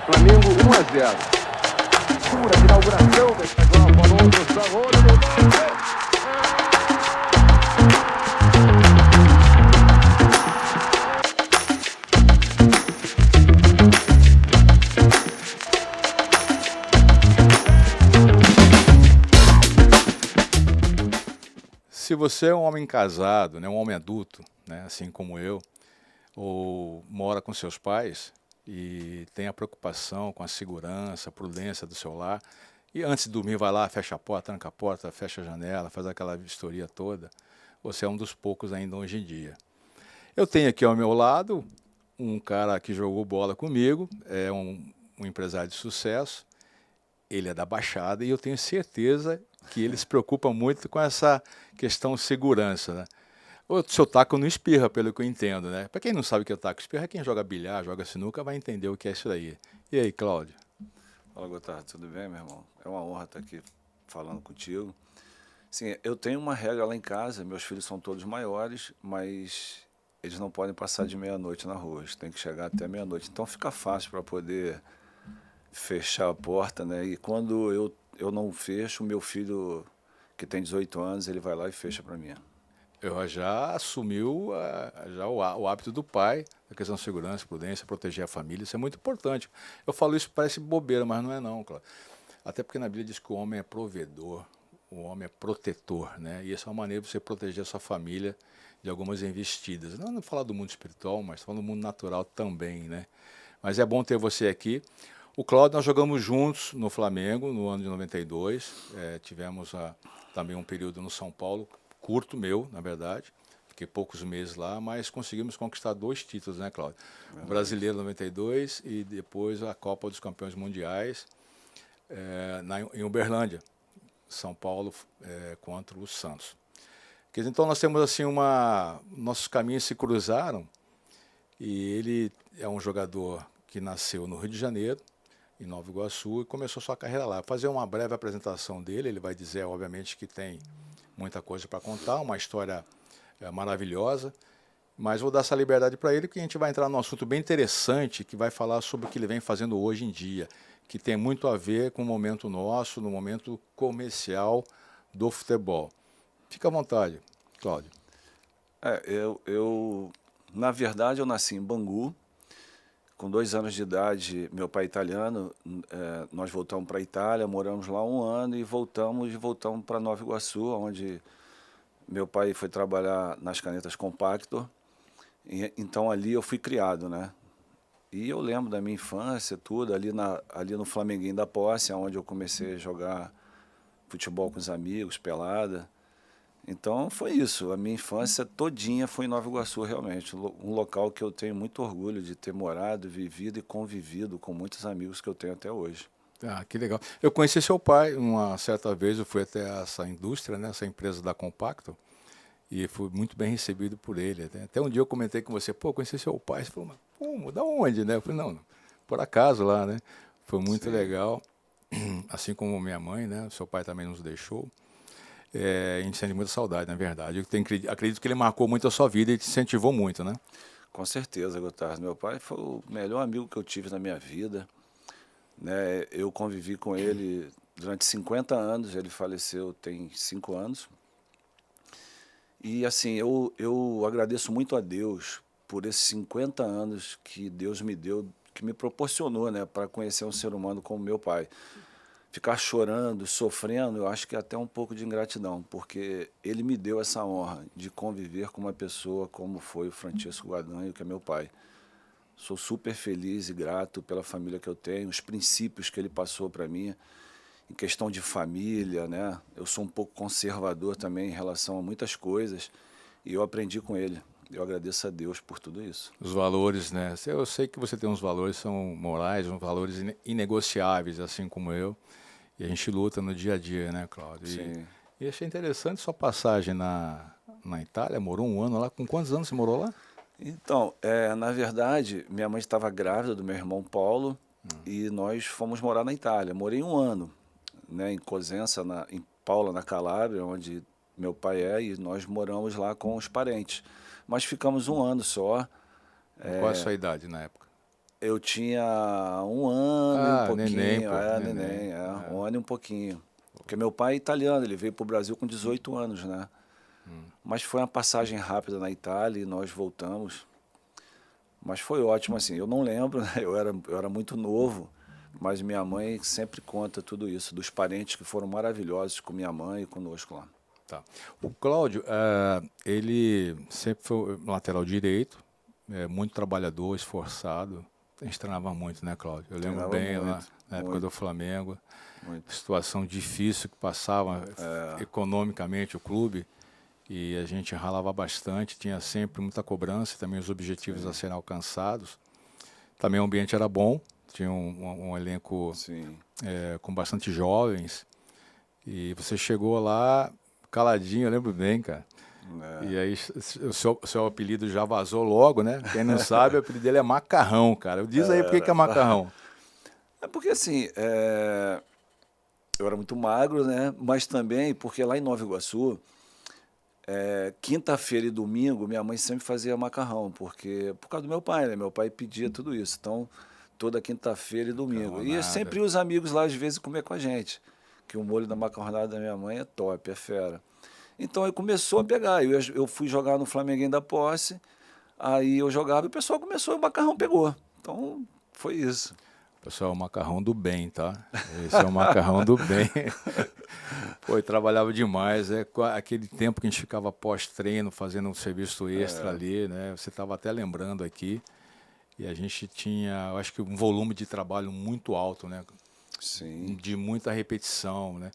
Flamengo 1-0. Pura de inauguração desta Copa, outro sabor. Se você é um homem casado, né, um homem adulto, né, assim como eu, ou mora com seus pais e tem a preocupação com a segurança, a prudência do seu lar, e antes de dormir vai lá, fecha a porta, tranca a porta, fecha a janela, faz aquela vistoria toda, você é um dos poucos ainda hoje em dia. Eu tenho aqui ao meu lado um cara que jogou bola comigo, é um empresário de sucesso, ele é da Baixada e eu tenho certeza que ele se preocupa muito com essa questão de segurança, né? O seu taco não espirra, pelo que eu entendo, né? Para quem não sabe o que é taco espirra, quem joga bilhar, joga sinuca, vai entender o que é isso daí. E aí, Cláudio? Fala, Gotardo, tudo bem, meu irmão? É uma honra estar aqui falando contigo. Sim, eu tenho uma regra lá em casa, meus filhos são todos maiores, mas eles não podem passar de meia-noite na rua, eles têm que chegar até meia-noite. Então fica fácil para poder fechar a porta, né? E quando eu não fecho, meu filho, que tem 18 anos, ele vai lá e fecha para mim. Eu já assumiu já o hábito do pai, a questão de segurança, prudência, proteger a família, isso é muito importante. Eu falo isso, parece bobeira, mas não é não, claro. Até porque na Bíblia diz que o homem é provedor, o homem é protetor, né? E essa é uma maneira de você proteger a sua família de algumas investidas. Não falar do mundo espiritual, mas falar do mundo natural também, né? Mas é bom ter você aqui. O Cláudio, nós jogamos juntos no Flamengo no ano de 92, tivemos também um período no São Paulo, curto meu, na verdade, fiquei poucos meses lá, mas conseguimos conquistar 2 títulos, né, Cláudio? O Brasileiro 92 e depois a Copa dos Campeões Mundiais em Uberlândia, São Paulo contra o Santos. Então nós temos assim nossos caminhos se cruzaram e ele é um jogador que nasceu no Rio de Janeiro, em Nova Iguaçu, e começou sua carreira lá. Vou fazer uma breve apresentação dele, ele vai dizer, obviamente, que tem muita coisa para contar, uma história maravilhosa, mas vou dar essa liberdade para ele, que a gente vai entrar num assunto bem interessante, que vai falar sobre o que ele vem fazendo hoje em dia, que tem muito a ver com o momento nosso, no momento comercial do futebol. Fica à vontade, Cláudio. Na verdade, eu nasci em Bangu. Com 2 anos de idade, meu pai é italiano, nós voltamos para a Itália, moramos lá 1 ano e voltamos para Nova Iguaçu, onde meu pai foi trabalhar nas canetas Compactor. Então ali eu fui criado, né? E eu lembro da minha infância, tudo, ali no Flamenguinho da Posse, onde eu comecei a jogar futebol com os amigos, pelada. Então foi isso, a minha infância todinha foi em Nova Iguaçu realmente, um local que eu tenho muito orgulho de ter morado, vivido e convivido com muitos amigos que eu tenho até hoje. Ah, que legal. Eu conheci seu pai uma certa vez, eu fui até essa indústria, né, essa empresa da Compacto, e fui muito bem recebido por ele. Até um dia eu comentei com você, pô, conheci seu pai. Você falou, mas como? Da onde, né? Eu falei, não, por acaso lá, né? Foi muito Sim. legal, assim como minha mãe, né? Seu pai também nos deixou. A gente sente muita saudade, na verdade. Acredito que ele marcou muito a sua vida e te incentivou muito, né? Com certeza, Gotardo. Meu pai foi o melhor amigo que eu tive na minha vida, né? Eu convivi com ele durante 50 anos, ele faleceu tem 5 anos. E assim, eu agradeço muito a Deus por esses 50 anos que Deus me deu, que me proporcionou, né, para conhecer um ser humano como meu pai. Ficar chorando, sofrendo, eu acho que é até um pouco de ingratidão, porque ele me deu essa honra de conviver com uma pessoa como foi o Francisco Guadanho, que é meu pai. Sou super feliz e grato pela família que eu tenho, os princípios que ele passou para mim, em questão de família, né? Eu sou um pouco conservador também em relação a muitas coisas e eu aprendi com ele. Eu agradeço a Deus por tudo isso. Os valores, né? Eu sei que você tem uns valores, são morais, uns valores inegociáveis, assim como eu. E a gente luta no dia a dia, né, Cláudio? Sim. E achei interessante sua passagem na Itália, morou 1 ano lá. Com quantos anos você morou lá? Então, na verdade, minha mãe estava grávida do meu irmão Paulo e nós fomos morar na Itália. Morei 1 ano, né, em Cosenza, em Paula, na Calábria, onde meu pai é, e nós moramos lá com os parentes. Mas ficamos 1 ano só. Qual a sua idade na época? Eu tinha 1 pouquinho, neném, pô, neném, um ano e um pouquinho. Porque meu pai é italiano, ele veio para o Brasil com 18 anos, né? Mas foi uma passagem rápida na Itália e nós voltamos. Mas foi ótimo, assim, eu não lembro, né? Eu era muito novo, mas minha mãe sempre conta tudo isso, dos parentes que foram maravilhosos com minha mãe e conosco lá. Tá. O Cláudio, ele sempre foi lateral direito, muito trabalhador, esforçado. A gente treinava muito, né, Cláudio? Eu lembro Treinava bem lá muito, na época muito. do Flamengo, Muito. situação difícil que passava economicamente o clube, e a gente ralava bastante, tinha sempre muita cobrança, também os objetivos a serem alcançados. Também o ambiente era bom, tinha um elenco Sim. com bastante jovens, e você chegou lá caladinho, eu lembro bem, cara. E aí o seu apelido já vazou logo, né? Quem não sabe, o apelido dele é Macarrão, cara. Diz aí por que é Macarrão. É porque assim, eu era muito magro, né? Mas também porque lá em Nova Iguaçu, quinta-feira e domingo, minha mãe sempre fazia macarrão, porque por causa do meu pai, né? Meu pai pedia tudo isso. Então, toda quinta-feira e domingo. E sempre os amigos lá, às vezes, comer com a gente. Que o molho da macarronada da minha mãe é top, é fera. Então, aí começou a pegar. Eu fui jogar no Flamenguinho da Posse, aí eu jogava e o pessoal começou e o macarrão pegou. Então, foi isso. Pessoal, é o macarrão do bem, tá? Esse é o macarrão do bem. Pô, eu trabalhava demais. Aquele tempo que a gente ficava pós-treino, fazendo um serviço extra ali, né? Você estava até lembrando aqui. E a gente tinha, eu acho que um volume de trabalho muito alto, né? Sim. De muita repetição, né?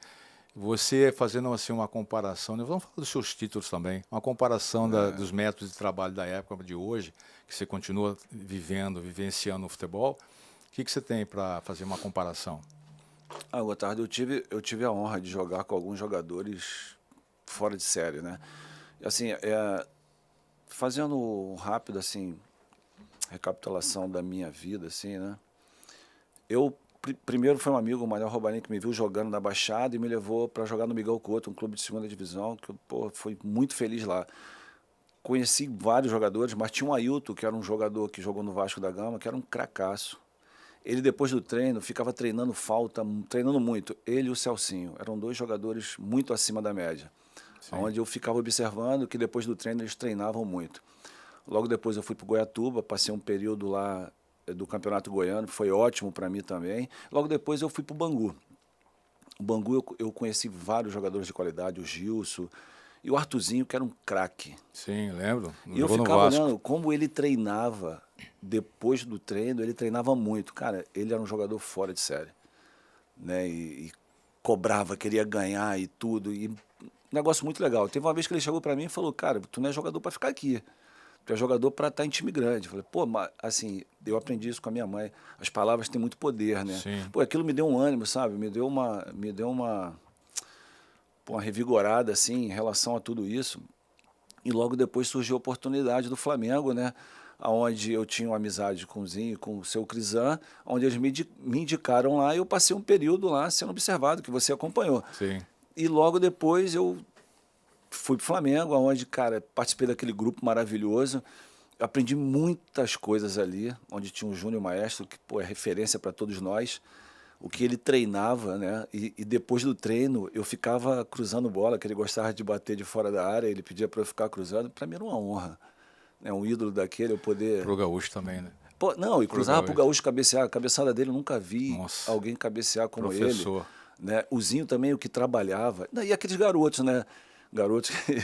Você fazendo assim uma comparação, né? Vamos falar dos seus títulos também, uma comparação dos métodos de trabalho da época de hoje, que você continua vivenciando o futebol. O que você tem para fazer uma comparação? Gotardo, eu tive a honra de jogar com alguns jogadores fora de série, né? Assim, fazendo um rápido, assim, recapitulação da minha vida, assim, né? Primeiro foi um amigo, o Manuel Robarinho, que me viu jogando na Baixada e me levou para jogar no Miguel Couto, um clube de segunda divisão, que eu fui muito feliz lá. Conheci vários jogadores, mas tinha um Ailton, que era um jogador que jogou no Vasco da Gama, que era um cracaço. Ele, depois do treino, ficava treinando falta, treinando muito. Ele e o Celcinho eram dois jogadores muito acima da média. Sim. Onde eu ficava observando que depois do treino eles treinavam muito. Logo depois eu fui para o Goiatuba, passei um período lá do Campeonato Goiano, foi ótimo para mim também. Logo depois eu fui para o Bangu. O Bangu eu conheci vários jogadores de qualidade, o Gilson e o Artuzinho, que era um craque. Sim, lembro. E eu ficava olhando como ele treinava. Depois do treino, ele treinava muito. Cara, ele era um jogador fora de série. Né? E cobrava, queria ganhar e tudo. E um negócio muito legal. Teve uma vez que ele chegou para mim e falou, cara, tu não é jogador para ficar aqui. Tu é jogador para estar em time grande. Eu falei, pô, mas assim, eu aprendi isso com a minha mãe. As palavras têm muito poder, né? Sim. Pô, aquilo me deu um ânimo, sabe? Me deu uma revigorada, assim, em relação a tudo isso. E logo depois surgiu a oportunidade do Flamengo, né? Onde eu tinha uma amizade com o Zinho, com o seu Crisan, onde eles me indicaram lá e eu passei um período lá sendo observado, que você acompanhou. Sim. E logo depois eu fui para o Flamengo, onde, cara, participei daquele grupo maravilhoso, aprendi muitas coisas ali, onde tinha o Júnior Maestro, que pô, é referência para todos nós, o que ele treinava, né? E depois do treino eu ficava cruzando bola, que ele gostava de bater de fora da área, ele pedia para eu ficar cruzando, para mim era uma honra. Um ídolo daquele, eu poder... Pro Gaúcho também, né? Pô, não, e cruzava pro Gaúcho cabecear. A cabeçada dele, eu nunca vi alguém cabecear como Professor. Ele. Né? O Zinho também, o que trabalhava. E aqueles garotos, né? Garotos que...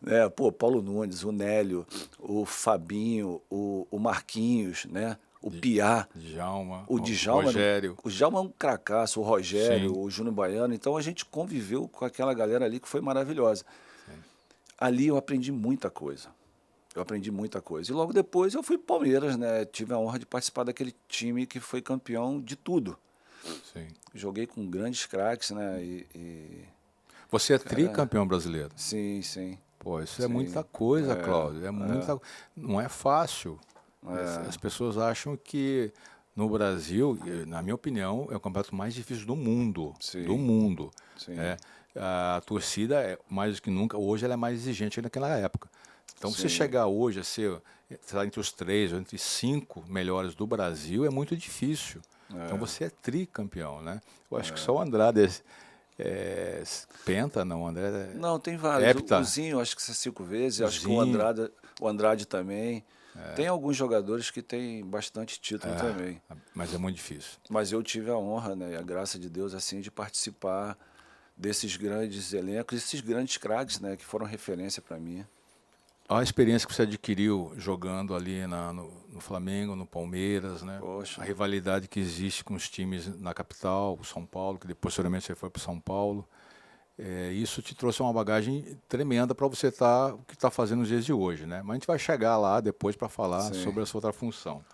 né? Pô, Paulo Nunes, o Nélio, o Fabinho, o Marquinhos, né? O Piá. Djalma. O Djalma. Rogério. O Djalma é um cracaço, o Rogério, Sim. o Júnior Baiano. Então a gente conviveu com aquela galera ali que foi maravilhosa. Sim. Ali eu aprendi muita coisa. E logo depois eu fui para o Palmeiras, né? Tive a honra de participar daquele time que foi campeão de tudo. Sim. Joguei com grandes craques, né? Você é tricampeão brasileiro? Sim, sim. Pô, isso é muita coisa, Cláudio. Não é fácil. As pessoas acham que no Brasil, na minha opinião, é o campeonato mais difícil do mundo. Sim. Do mundo. Sim. A torcida, mais do que nunca, hoje ela é mais exigente que naquela época. Então, você chegar hoje a ser entre os 3 ou entre 5 melhores do Brasil é muito difícil. Então você é tricampeão, né? Eu acho que só o Andrade penta, não, o André Não, tem vários. hepta. O Zinho, acho que isso é 5 vezes. Acho que Zinho. o Andrade também. Tem alguns jogadores que têm bastante título também. Mas é muito difícil. Mas eu tive a honra, né, e a graça de Deus, assim, de participar desses grandes elencos, esses grandes craques, né, que foram referência para mim. A experiência que você adquiriu jogando ali no Flamengo, no Palmeiras, né? Poxa. A rivalidade que existe com os times na capital, o São Paulo, que depois, posteriormente você foi para o São Paulo. Isso te trouxe uma bagagem tremenda para você estar o que está fazendo nos dias de hoje, né? Mas a gente vai chegar lá depois para falar Sim. sobre a sua outra função.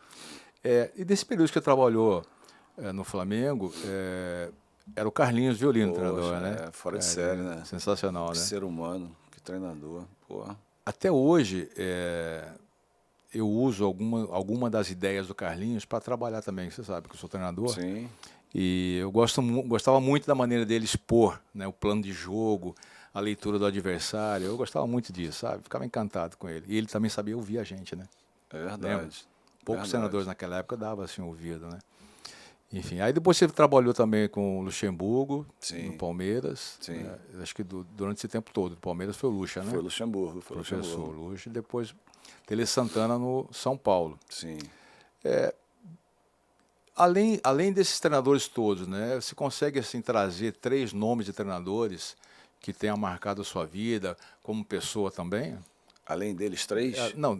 E desse período que você trabalhou no Flamengo, era o Carlinhos Violino, Poxa, treinador, né? fora de série, né? Sensacional, Que né? ser humano, que treinador. Porra. Até hoje, eu uso alguma das ideias do Carlinhos para trabalhar também. Você sabe que eu sou treinador. Sim. E eu gostava muito da maneira dele expor, né, o plano de jogo, a leitura do adversário. Eu gostava muito disso, sabe? Ficava encantado com ele. E ele também sabia ouvir a gente, né? É verdade. Lembra? Poucos Verdade. treinadores naquela época davam assim ouvido, né? Enfim, aí depois você trabalhou também com o Luxemburgo, Sim. no Palmeiras. Sim. Né? Acho que durante esse tempo todo, o Palmeiras foi o Luxa, né? Foi o Luxemburgo. Professor Luxa, e depois Tele Santana no São Paulo. Sim. Além desses treinadores todos, né, você consegue assim trazer 3 nomes de treinadores que tenham marcado a sua vida como pessoa também? Além deles, 3? Não,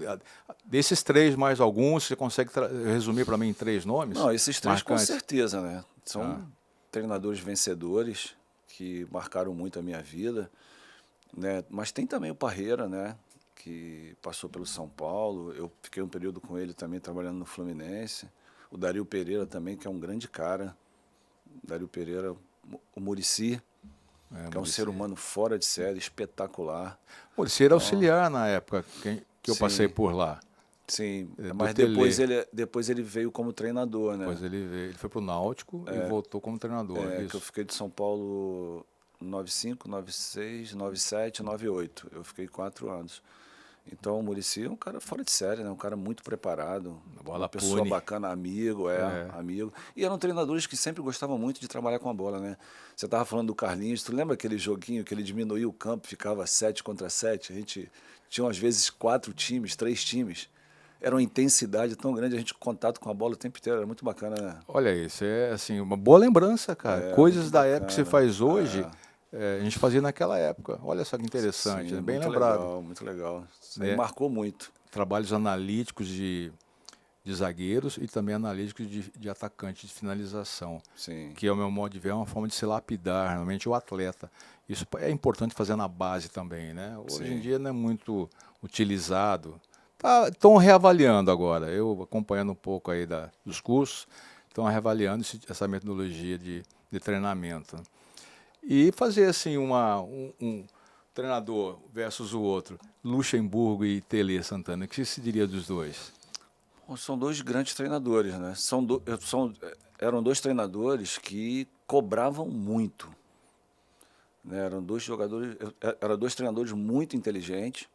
desses 3 mais alguns, você consegue resumir para mim em 3 nomes? Não, esses 3 com marcantes? certeza, né? São treinadores vencedores que marcaram muito a minha vida, né? Mas tem também o Parreira, né? Que passou pelo São Paulo. Eu fiquei um período com ele também trabalhando no Fluminense. O Dario Pereira também, que é um grande cara. Dario Pereira, o Muricy, que é um ser humano fora de série, espetacular. Muricy era auxiliar na época que eu Sim. passei por lá. Sim, Do mas Tele. depois ele veio como treinador, né? Depois ele foi para o Náutico e voltou como treinador. Que eu fiquei de São Paulo 95, 96, 97, 98. Eu fiquei 4 anos. Então o Muricy é um cara fora de série, né? Um cara muito preparado, uma pessoa bacana, amigo, amigo. E eram treinadores que sempre gostavam muito de trabalhar com a bola, né? Você estava falando do Carlinhos, tu lembra aquele joguinho que ele diminuía o campo, ficava 7 contra 7? A gente tinha às vezes 4 times, 3 times. Era uma intensidade tão grande, a gente contato com a bola o tempo inteiro, era muito bacana, né? Olha, isso é assim, uma boa lembrança, cara. Coisas da época que você faz hoje, a gente fazia naquela época. Olha só que interessante, Sim, né? Bem muito lembrado. legal, muito legal. Isso aí marcou muito. Trabalhos analíticos de zagueiros e também analíticos de atacantes, de finalização. Sim. Que, ao meu modo de ver, é uma forma de se lapidar, realmente, o atleta. Isso é importante fazer na base também, né? Hoje em dia não é muito utilizado. Estão reavaliando agora, eu acompanhando um pouco aí dos cursos, estão reavaliando essa metodologia de treinamento. E fazer assim um treinador versus o outro, Luxemburgo e Tele Santana, o que se diria dos dois? Bom, são 2 grandes treinadores, né? Eram 2 treinadores que cobravam muito, né? Eram 2 treinadores muito inteligentes,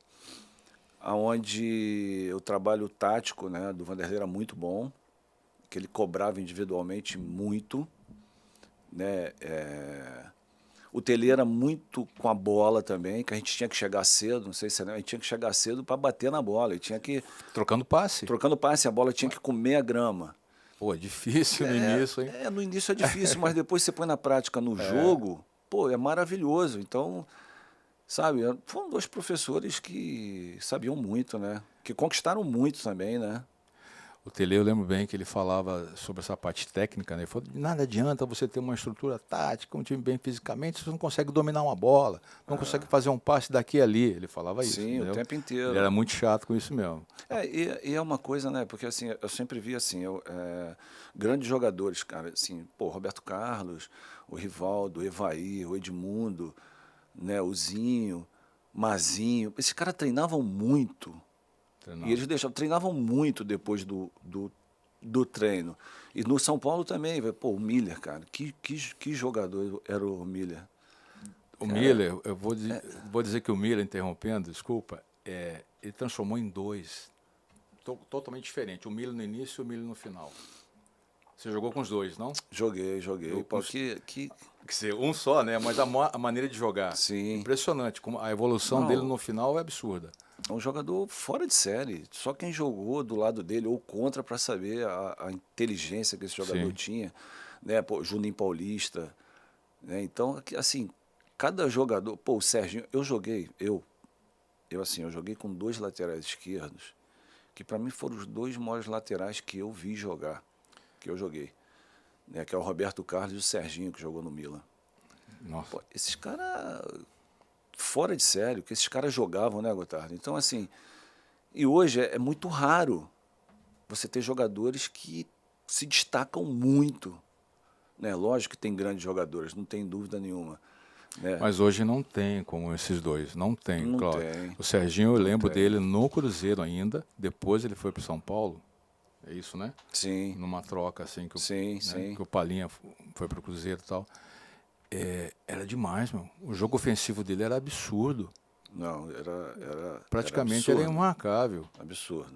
onde o trabalho tático, né, do Vanderlei era muito bom, que ele cobrava individualmente muito, né? O Tele era muito com a bola também, que a gente tinha que chegar cedo, não sei se a gente tinha que chegar cedo para bater na bola, e tinha que Trocando passe? Trocando passe, a bola tinha que comer a grama. Pô, é difícil no início, hein? No início é difícil, mas depois você põe na prática no jogo, pô, é maravilhoso. Então, sabe, foram 2 professores que sabiam muito, né? Que conquistaram muito também, né? O Tele, eu lembro bem que ele falava sobre essa parte técnica, né? Ele falou, nada adianta você ter uma estrutura tática, um time bem fisicamente, você não consegue dominar uma bola, não consegue fazer um passe daqui e ali. Ele falava isso. Sim, entendeu? o tempo inteiro. Ele era muito chato com isso mesmo. E é uma coisa, né? Porque assim, eu sempre vi assim, grandes jogadores, cara, assim, pô, Roberto Carlos, o Rivaldo, o Evair, o Edmundo, né, o Zinho, Mazinho, esses caras treinavam muito. E eles treinavam muito depois do treino. E no São Paulo também, pô, o Miller, cara, que jogador era o Miller. O Miller, eu vou dizer que o Miller, interrompendo, desculpa, ele transformou em 2, totalmente diferente. O Miller no início e o Miller no final. Você jogou com os dois, não? Joguei. Eu Pô, cons- que... Quer dizer, um só, né? Mas a maneira de jogar. Sim. Impressionante. Como a evolução Não. dele no final é absurda. É um jogador fora de série. Só quem jogou do lado dele ou contra para saber a inteligência que esse jogador Sim. tinha. Né? Pô, Juninho Paulista. Né? Então, assim, cada jogador... Pô, o Serginho, eu joguei com 2 laterais esquerdos, que para mim foram os 2 maiores laterais que eu vi jogar, que eu joguei. Né? Que é o Roberto Carlos e o Serginho, que jogou no Milan. Nossa. Pô, esses caras... Fora de sério, que esses caras jogavam, né, Gotardo? Então, assim... E hoje é muito raro você ter jogadores que se destacam muito. Né? Lógico que tem grandes jogadores, não tem dúvida nenhuma. Né? Mas hoje não tem como esses dois. Não tem, Não claro. tem. O Serginho, eu lembro tem. dele no Cruzeiro ainda. Depois ele foi para São Paulo. É isso, né? Sim, Numa troca assim que, sim, né, sim. que o Palinha foi para o Cruzeiro e tal. Era demais, meu. O jogo ofensivo dele era absurdo. Não, era Praticamente era era imarcável. absurdo.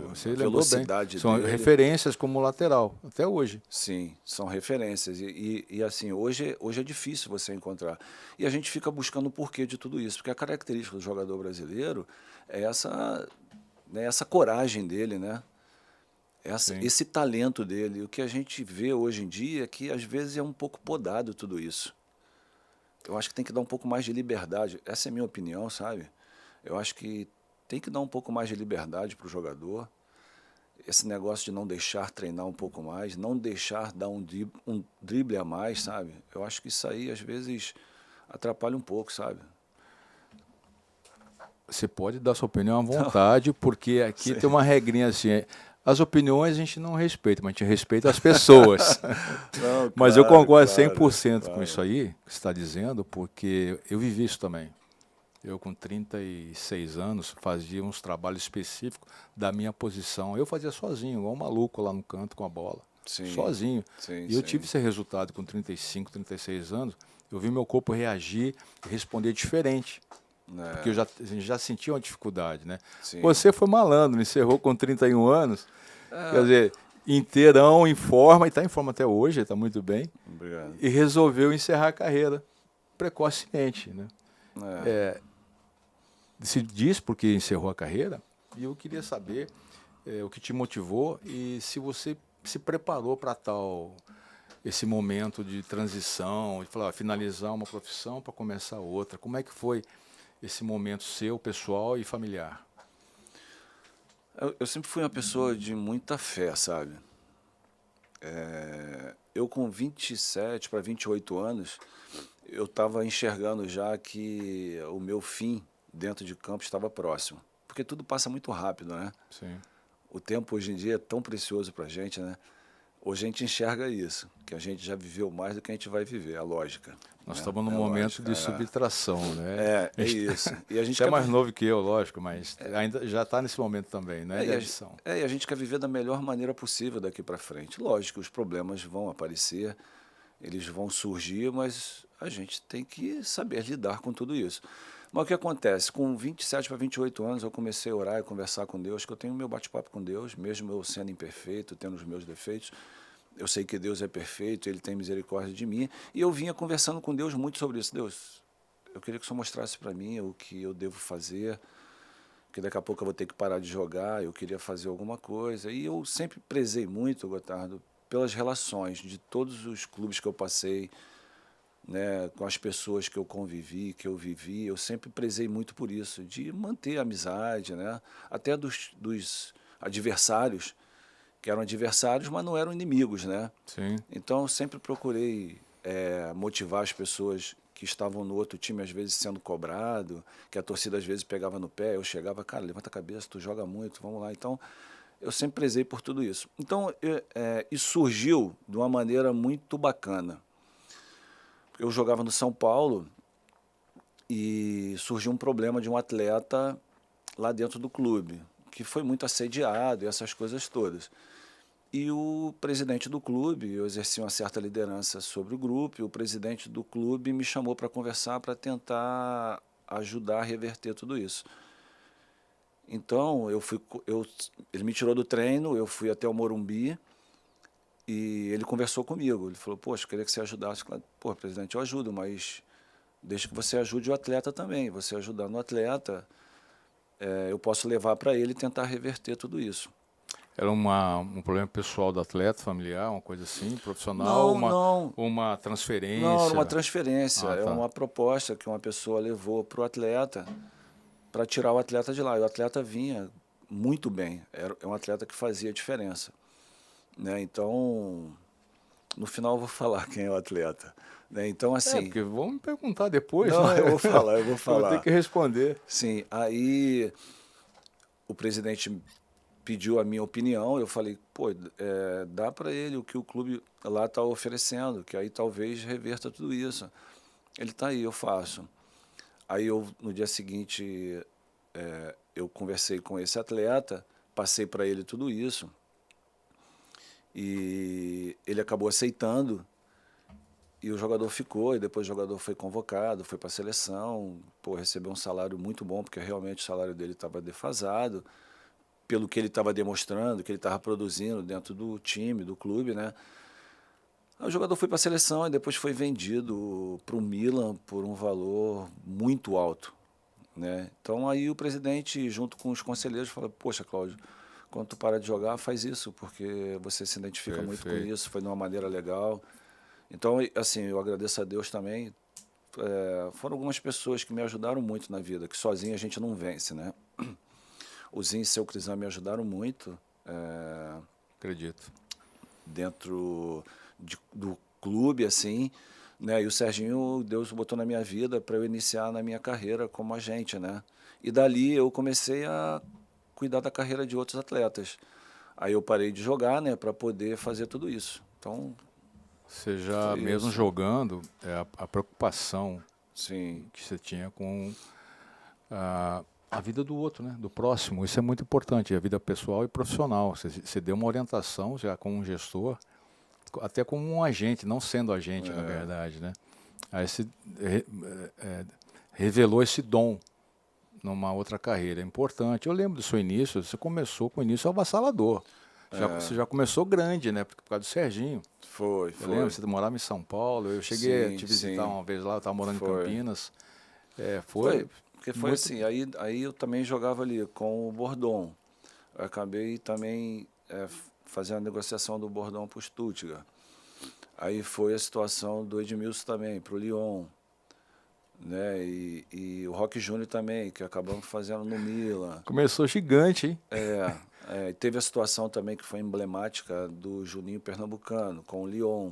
Você A lembrou bem. velocidade São dele, referências como lateral, até hoje. sim, são referências. E assim, hoje é difícil você encontrar. E a gente fica buscando o porquê de tudo isso, porque a característica do jogador brasileiro é essa, né, essa coragem dele, né? Sim. Esse talento dele. O que a gente vê hoje em dia é que às vezes é um pouco podado tudo isso. Eu acho que tem que dar um pouco mais de liberdade. Essa é a minha opinião, sabe? Eu acho que tem que dar um pouco mais de liberdade para o jogador. Esse negócio de não deixar treinar um pouco mais, não deixar dar um drible a mais, sabe? Eu acho que isso aí, às vezes, atrapalha um pouco, sabe? Você pode dar sua opinião à vontade, porque aqui tem uma regrinha assim. As opiniões a gente não respeita, mas a gente respeita as pessoas. Não, Mas eu claro, concordo claro, 100% com claro. isso aí que você está dizendo, porque eu vivi isso também. Eu, com 36 anos, fazia uns trabalhos específicos da minha posição. Eu fazia sozinho, igual um maluco lá no canto com a bola. Sim, Sozinho. sim, E eu sim. tive esse resultado com 35, 36 anos. Eu vi meu corpo reagir e responder diferente. É, Porque a gente já sentia uma dificuldade, né? sim. Você foi malandro, encerrou com 31 anos. É. Quer dizer, inteirão, em forma, e está em forma até hoje, está muito bem. Obrigado. E resolveu encerrar a carreira precocemente, né? Se diz porque encerrou a carreira, e eu queria saber o que te motivou e se você se preparou para esse momento de transição, de falar, finalizar uma profissão para começar outra. Como é que foi esse momento seu, pessoal e familiar? Eu sempre fui uma pessoa de muita fé, sabe? Eu com 27 para 28 anos, eu estava enxergando já que o meu fim dentro de campo estava próximo. Porque tudo passa muito rápido, né? Sim. O tempo hoje em dia é tão precioso para a gente, né? Hoje a gente enxerga isso, que a gente já viveu mais do que a gente vai viver, a lógica. Nós né? estamos num É momento lógica, de subtração, né? É A gente isso. E a gente Você é quer mais novo que eu, lógico, mas ainda já está nesse momento também, não é de adição. e a gente quer viver da melhor maneira possível daqui para frente. Lógico, os problemas vão aparecer, eles vão surgir, mas a gente tem que saber lidar com tudo isso. Mas o que acontece? Com 27 para 28 anos, eu comecei a orar e conversar com Deus, que eu tenho meu bate-papo com Deus, mesmo eu sendo imperfeito, tendo os meus defeitos. Eu sei que Deus é perfeito, Ele tem misericórdia de mim. E eu vinha conversando com Deus muito sobre isso. Deus, eu queria que o Senhor mostrasse para mim o que eu devo fazer, que daqui a pouco eu vou ter que parar de jogar, eu queria fazer alguma coisa. E eu sempre prezei muito, Gotardo, pelas relações de todos os clubes que eu passei, né, com as pessoas que eu convivi, que eu vivi. Eu sempre prezei muito por isso, de manter a amizade, né, até dos adversários, que eram adversários, mas não eram inimigos, né? Sim. Então eu sempre procurei motivar as pessoas que estavam no outro time, às vezes sendo cobrado, que a torcida às vezes pegava no pé, eu chegava, cara, levanta a cabeça, tu joga muito, vamos lá. Então eu sempre prezei por tudo isso. Então isso surgiu de uma maneira muito bacana. Eu jogava no São Paulo e surgiu um problema de um atleta lá dentro do clube, que foi muito assediado e essas coisas todas. E o presidente do clube, eu exerci uma certa liderança sobre o grupo, e o presidente do clube me chamou para conversar, para tentar ajudar a reverter tudo isso. Então, ele me tirou do treino, eu fui até o Morumbi, E ele conversou comigo, ele falou, poxa, eu queria que você ajudasse. Claro, pô, presidente, eu ajudo, mas desde que você ajude o atleta também. Você ajudando o atleta, eu posso levar para ele e tentar reverter tudo isso. Era um problema pessoal do atleta, familiar, uma coisa assim, profissional, Não, não. uma Não, transferência? era uma transferência, Ah, é tá. uma proposta que uma pessoa levou para o atleta para tirar o atleta de lá. E o atleta vinha muito bem, é um atleta que fazia diferença. Né? Então, no final eu vou falar quem é o atleta. Né? Então, assim... Porque vão me perguntar depois, Não, né? eu vou falar. Eu vou ter que responder. Sim, aí o presidente pediu a minha opinião, eu falei, pô, dá para ele o que o clube lá está oferecendo, que aí talvez reverta tudo isso. Ele está aí, eu faço. Aí no dia seguinte eu conversei com esse atleta, passei para ele tudo isso e ele acabou aceitando e o jogador ficou, e depois o jogador foi convocado, foi para a seleção, pô, recebeu um salário muito bom, porque realmente o salário dele estava defasado, pelo que ele estava demonstrando, que ele estava produzindo dentro do time, do clube, né? Aí o jogador foi para a seleção e depois foi vendido para o Milan por um valor muito alto, né? Então aí o presidente, junto com os conselheiros, falou, poxa, Cláudio, quando tu para de jogar, faz isso, porque você se identifica muito com isso, foi de uma maneira legal. Então, assim, eu agradeço a Deus também. Foram algumas pessoas que me ajudaram muito na vida, que sozinho a gente não vence, né? O Zinho e seu Crisão me ajudaram muito. Acredito. Dentro do clube, assim, né? E o Serginho, Deus botou na minha vida para eu iniciar na minha carreira como agente, né? E dali eu comecei a cuidar da carreira de outros atletas. Aí eu parei de jogar, né, para poder fazer tudo isso. Então, você já foi mesmo isso. jogando, a preocupação Sim, que você tinha com a vida do outro, né? Do próximo, isso é muito importante, a vida pessoal e profissional. Você deu uma orientação já como um gestor, até como um agente, não sendo agente, na verdade, né? Aí você revelou esse dom numa outra carreira, é importante. Eu lembro do seu início, você começou com o início avassalador. Você já começou grande, né? Por causa do Serginho. foi. Eu lembro, você morava em São Paulo, eu cheguei a te visitar uma vez lá, eu estava morando em Campinas. Porque foi assim, aí eu também jogava ali com o Bordon. Eu acabei também fazendo a negociação do Bordon para o Stuttgart. Aí foi a situação do Edmilson também, para o Lyon. Né? E o Roque Júnior também, que acabamos fazendo no Milan. Começou gigante, hein? Teve a situação também que foi emblemática do Juninho Pernambucano, com o Lyon,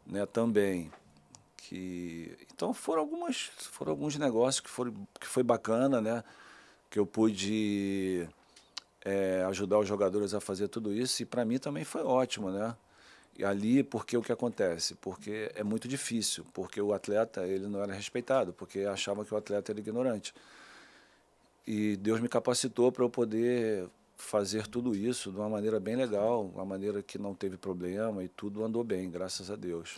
né, também. Então foram alguns negócios que foi bacana, né? Que eu pude ajudar os jogadores a fazer tudo isso, e para mim também foi ótimo, né? E ali, porque o que acontece? Porque é muito difícil, porque o atleta ele não era respeitado, porque achavam que o atleta era ignorante. E Deus me capacitou para eu poder fazer tudo isso de uma maneira bem legal, uma maneira que não teve problema e tudo andou bem, graças a Deus.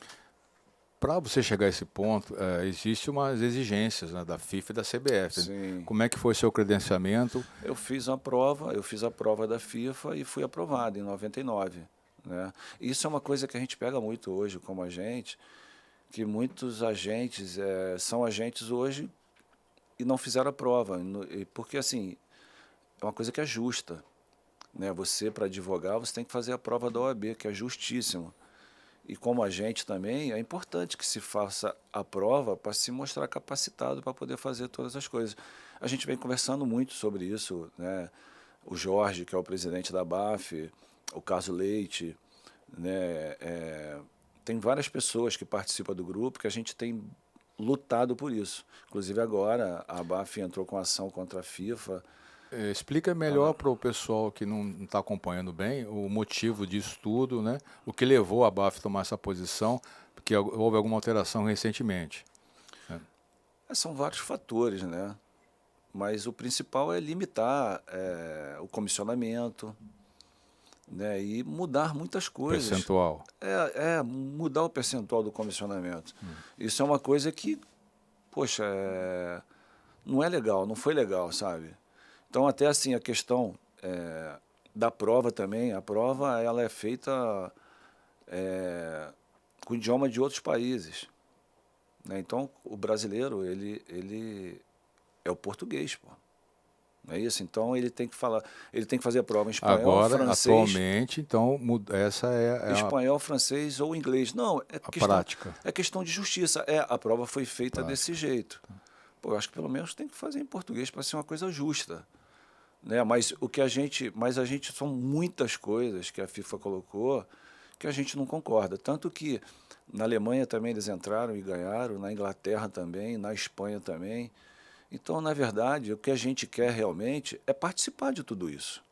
Para você chegar a esse ponto, existem umas exigências, né, da FIFA e da CBF. Sim. Como é que foi seu credenciamento? Eu fiz a prova da FIFA e fui aprovado em 99. Né? Isso é uma coisa que a gente pega muito hoje como agente, que muitos agentes são agentes hoje e não fizeram a prova, porque assim, é uma coisa que é justa. Né? Você, para advogar, você tem que fazer a prova da OAB, que é justíssimo. E como agente também, é importante que se faça a prova para se mostrar capacitado para poder fazer todas as coisas. A gente vem conversando muito sobre isso, né? O Jorge, que é o presidente da BAF, o Carlos Leite, né? Tem várias pessoas que participam do grupo que a gente tem lutado por isso. Inclusive agora a BAF entrou com ação contra a FIFA. Explica melhor para o pessoal que não está acompanhando bem o motivo disso tudo, né? O que levou a BAF a tomar essa posição, porque houve alguma alteração recentemente. Né? São vários fatores, né? Mas o principal é limitar o comissionamento, né? E mudar muitas coisas. Percentual. Mudar o percentual do comissionamento. Isso é uma coisa que, poxa, não é legal, não foi legal, sabe? Então, até assim, a questão da prova também, a prova ela é feita com idioma de outros países. Né? Então, o brasileiro, ele é o português, pô. Não é isso? Então, ele tem que falar, ele tem que fazer a prova em espanhol, Agora, francês, atualmente, então, essa é espanhol, francês ou inglês. Não, a prática. é questão de justiça. A prova foi feita desse jeito. Pô, eu acho que pelo menos tem que fazer em português para ser uma coisa justa. Né? Mas a gente são muitas coisas que a FIFA colocou que a gente não concorda. Tanto que na Alemanha também eles entraram e ganharam, na Inglaterra também, na Espanha também. Então, na verdade, o que a gente quer realmente é participar de tudo isso.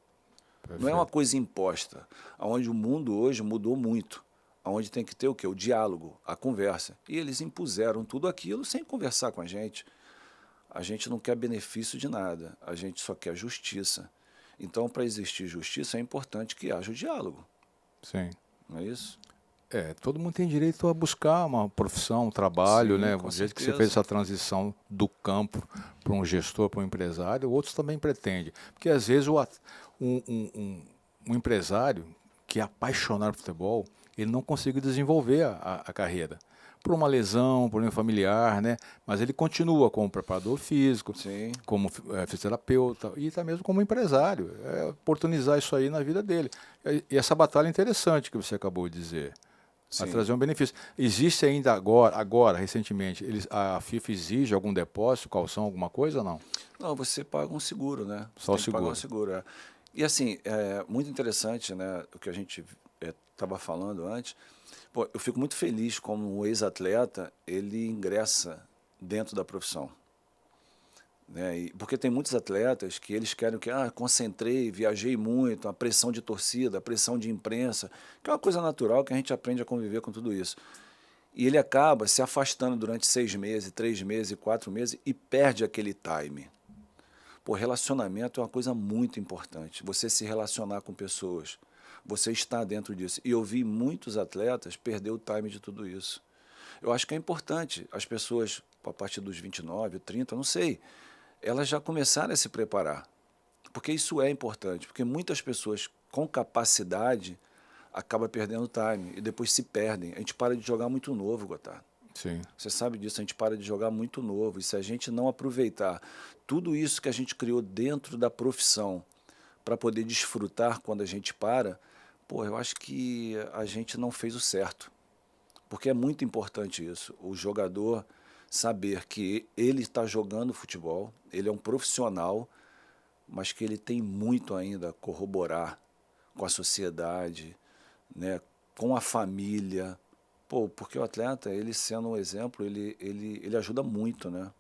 Perfeito. Não é uma coisa imposta, onde o mundo hoje mudou muito, onde tem que ter o quê? O diálogo, a conversa. E eles impuseram tudo aquilo sem conversar com a gente. A gente não quer benefício de nada, a gente só quer justiça. Então, para existir justiça, é importante que haja o diálogo. Sim. Não é isso? Todo mundo tem direito a buscar uma profissão, um trabalho, Sim, né? com Do jeito que você certeza. fez essa transição do campo para um gestor, para um empresário, outros também pretendem. Porque às vezes um empresário que é apaixonado por futebol, ele não consegue desenvolver a carreira. Por uma lesão, por um familiar, né? Mas ele continua como preparador físico, Sim. como fisioterapeuta e até mesmo como empresário. Oportunizar isso aí na vida dele. E essa batalha é interessante que você acabou de dizer. Vai Sim. trazer um benefício. Existe ainda agora recentemente, a FIFA exige algum depósito, calção, alguma coisa ou não? Não, você paga um seguro, né? Só o Você tem que pagar seguro. um seguro. E assim, é muito interessante, né, o que a gente estava falando antes. Pô, eu fico muito feliz como um ex-atleta, ele ingressa dentro da profissão. Né? Porque tem muitos atletas que eles querem que, concentrei, viajei muito, a pressão de torcida, a pressão de imprensa, que é uma coisa natural que a gente aprende a conviver com tudo isso. E ele acaba se afastando durante 6 meses, 3 meses, 4 meses e perde aquele time. Pô, relacionamento é uma coisa muito importante. Você se relacionar com pessoas, você está dentro disso. E eu vi muitos atletas perder o time de tudo isso. Eu acho que é importante as pessoas, a partir dos 29, 30, não sei, elas já começaram a se preparar. Porque isso é importante, porque muitas pessoas com capacidade acabam perdendo o time e depois se perdem. A gente para de jogar muito novo, Gotardo. Sim. Você sabe disso, a gente para de jogar muito novo. E se a gente não aproveitar tudo isso que a gente criou dentro da profissão para poder desfrutar quando a gente para, pô, eu acho que a gente não fez o certo. Porque é muito importante isso, o jogador saber que ele está jogando futebol, ele é um profissional, mas que ele tem muito ainda a corroborar com a sociedade, né, com a família. Pô, porque o atleta, ele sendo um exemplo, ele ajuda muito, né?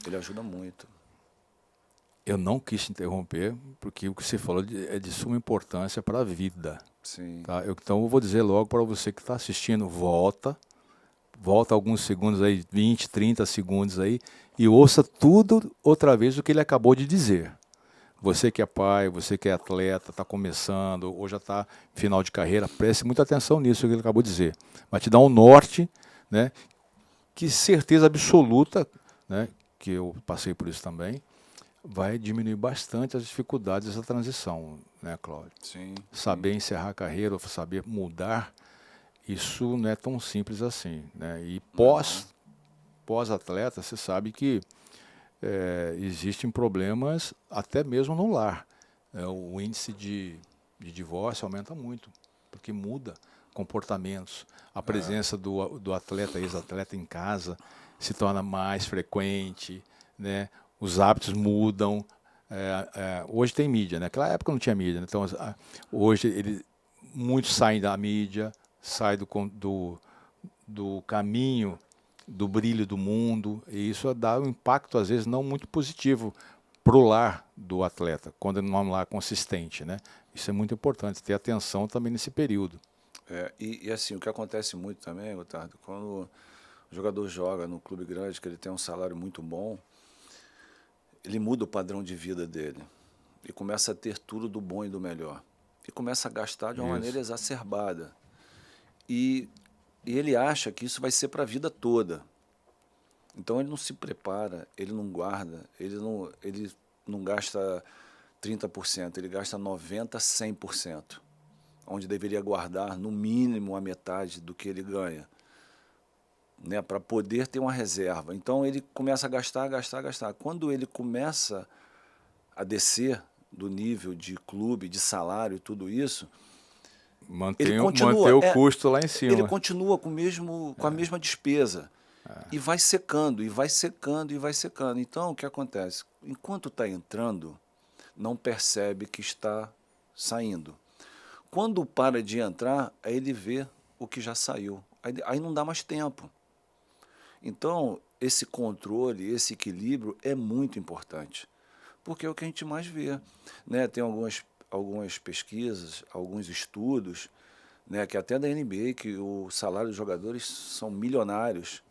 Ele ajuda muito. Eu não quis te interromper, porque o que você falou é de suma importância para a vida. Sim. Tá? Então eu vou dizer logo para você que está assistindo, volta alguns segundos aí, 20, 30 segundos aí, e ouça tudo outra vez o que ele acabou de dizer. Você que é pai, você que é atleta, está começando, ou já está final de carreira, preste muita atenção nisso que ele acabou de dizer. Vai te dar um norte, né, que certeza absoluta, né, que eu passei por isso também, vai diminuir bastante as dificuldades dessa transição, né, Cláudio? Sim. Saber encerrar a carreira, ou saber mudar, isso não é tão simples assim, né? E pós-atleta, você sabe que existem problemas até mesmo no lar. O índice de divórcio aumenta muito, porque muda comportamentos. A presença do atleta, ex-atleta em casa, se torna mais frequente, né? Os hábitos mudam. Hoje tem mídia, né? Naquela época não tinha mídia, né? Então hoje muitos saem da mídia, saem do caminho do brilho do mundo, e isso dá um impacto, às vezes, não muito positivo para o lar do atleta, quando não é um lar consistente, né? Isso é muito importante, ter atenção também nesse período. E assim, o que acontece muito também, Gotardo, quando o jogador joga no clube grande, que ele tem um salário muito bom, ele muda o padrão de vida dele e começa a ter tudo do bom e do melhor. E começa a gastar de uma maneira exacerbada. E ele acha que isso vai ser para a vida toda. Então ele não se prepara, ele não guarda, ele não gasta 30%, ele gasta 90%, 100%. onde deveria guardar no mínimo a metade do que ele ganha, né, para poder ter uma reserva. Então ele começa a gastar, gastar, gastar. Quando ele começa a descer do nível de clube, de salário, tudo isso, ele continua, Manter o custo lá em ele cima. continua com a mesma despesa. E vai secando, e vai secando, e vai secando. Então, o que acontece? Enquanto está entrando, não percebe que está saindo. Quando para de entrar, aí ele vê o que já saiu. Aí não dá mais tempo. Então, esse controle, esse equilíbrio é muito importante, porque é o que a gente mais vê, né? Tem algumas pesquisas, alguns estudos, né, que até da NBA, que o salário dos jogadores são milionários.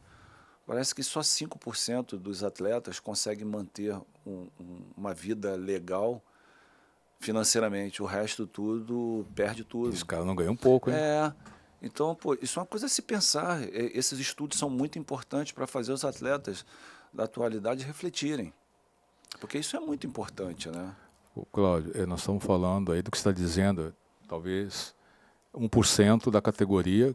Parece que só 5% dos atletas conseguem manter uma vida legal financeiramente. O resto tudo perde tudo. Esse cara não ganha um pouco, hein? Então, pô, isso é uma coisa a se pensar. Esses estudos são muito importantes para fazer os atletas da atualidade refletirem. Porque isso é muito importante, né? Ô, Cláudio, nós estamos falando aí do que você está dizendo, talvez 1% da categoria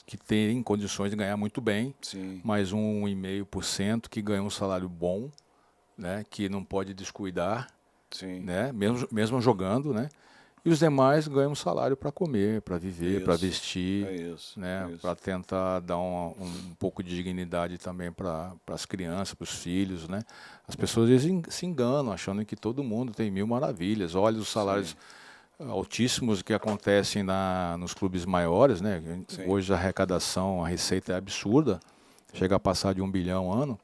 que tem condições de ganhar muito bem, Sim. mais 1,5% que ganha um salário bom, né, que não pode descuidar, Sim. né, mesmo jogando, né, e os demais ganham um salário para comer, para viver, para vestir, né, para tentar dar um pouco de dignidade também para as crianças, para os filhos, né. As pessoas às vezes se enganam achando que todo mundo tem mil maravilhas. Olha os salários altíssimos que acontecem nos clubes maiores, né. Hoje a arrecadação, a receita é absurda, chega a passar de 1 bilhão ano.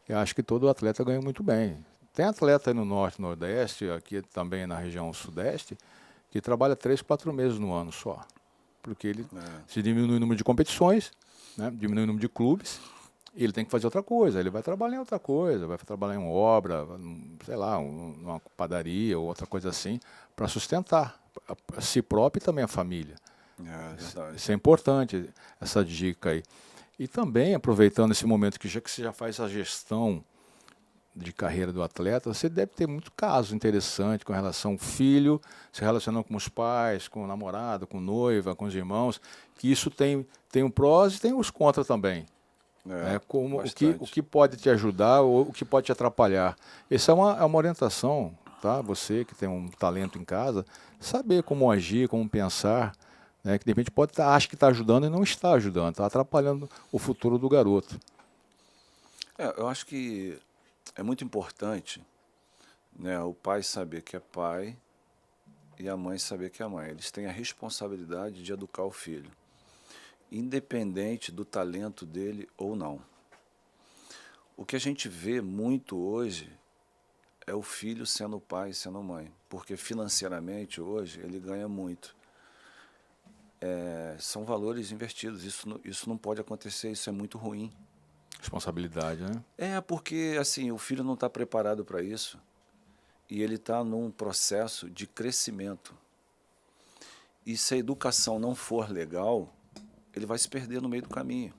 Eu acho que todo atleta ganha muito bem. Tem atleta aí no Norte, Nordeste, aqui também na região Sudeste, que trabalha 3, 4 meses no ano só. Porque ele se diminui o número de competições, né, diminui o número de clubes, e ele tem que fazer outra coisa. Ele vai trabalhar em outra coisa, vai trabalhar em uma obra, sei lá, uma padaria ou outra coisa assim, para sustentar a si próprio e também a família. Isso é importante, essa dica aí. E também, aproveitando esse momento que você já faz a gestão de carreira do atleta, você deve ter muito caso interessante com relação ao filho, se relacionando com os pais, com o namorado, com noiva, com os irmãos, que isso tem um prós e tem os contras também. Como o que pode te ajudar ou o que pode te atrapalhar. Essa é uma orientação, tá? Você que tem um talento em casa, saber como agir, como pensar, né? Que de repente acha que está ajudando e não está ajudando, está atrapalhando o futuro do garoto. Eu acho que é muito importante, né, o pai saber que é pai e a mãe saber que é mãe. Eles têm a responsabilidade de educar o filho, independente do talento dele ou não. O que a gente vê muito hoje é o filho sendo pai e sendo mãe, porque financeiramente hoje ele ganha muito. São valores invertidos, isso não pode acontecer, isso é muito ruim. Responsabilidade, né? Porque assim, o filho não está preparado para isso e ele está num processo de crescimento. E se a educação não for legal, ele vai se perder no meio do caminho.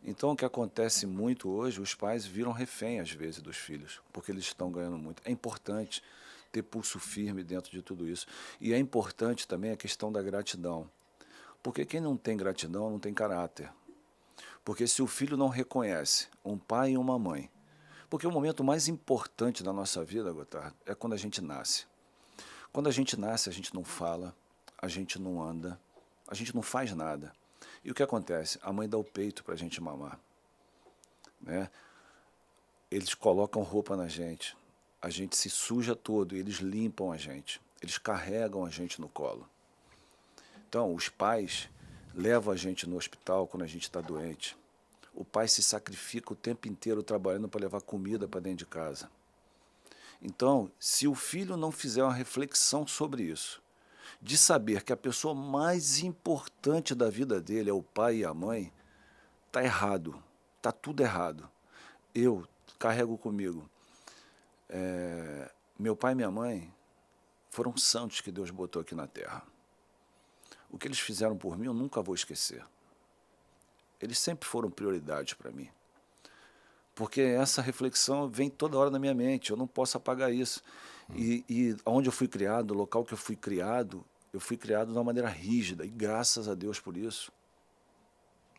Então, o que acontece muito hoje, os pais viram refém, às vezes, dos filhos, porque eles estão ganhando muito. É importante ter pulso firme dentro de tudo isso. E é importante também a questão da gratidão. Porque quem não tem gratidão não tem caráter. Porque se o filho não reconhece um pai e uma mãe, porque o momento mais importante da nossa vida, Gotardo, é quando a gente nasce. Quando a gente nasce, a gente não fala, a gente não anda, a gente não faz nada. E o que acontece? A mãe dá o peito para a gente mamar, né? Eles colocam roupa na gente, a gente se suja todo, eles limpam a gente, eles carregam a gente no colo. Então, os pais levam a gente no hospital quando a gente está doente. O pai se sacrifica o tempo inteiro trabalhando para levar comida para dentro de casa. Então, se o filho não fizer uma reflexão sobre isso, de saber que a pessoa mais importante da vida dele é o pai e a mãe, está errado, está tudo errado. Eu carrego comigo. Meu pai e minha mãe foram santos que Deus botou aqui na terra. O que eles fizeram por mim eu nunca vou esquecer. Eles sempre foram prioridade para mim. Porque essa reflexão vem toda hora na minha mente, eu não posso apagar isso. E onde eu fui criado, o local que eu fui criado, eu fui criado de uma maneira rígida, e graças a Deus por isso.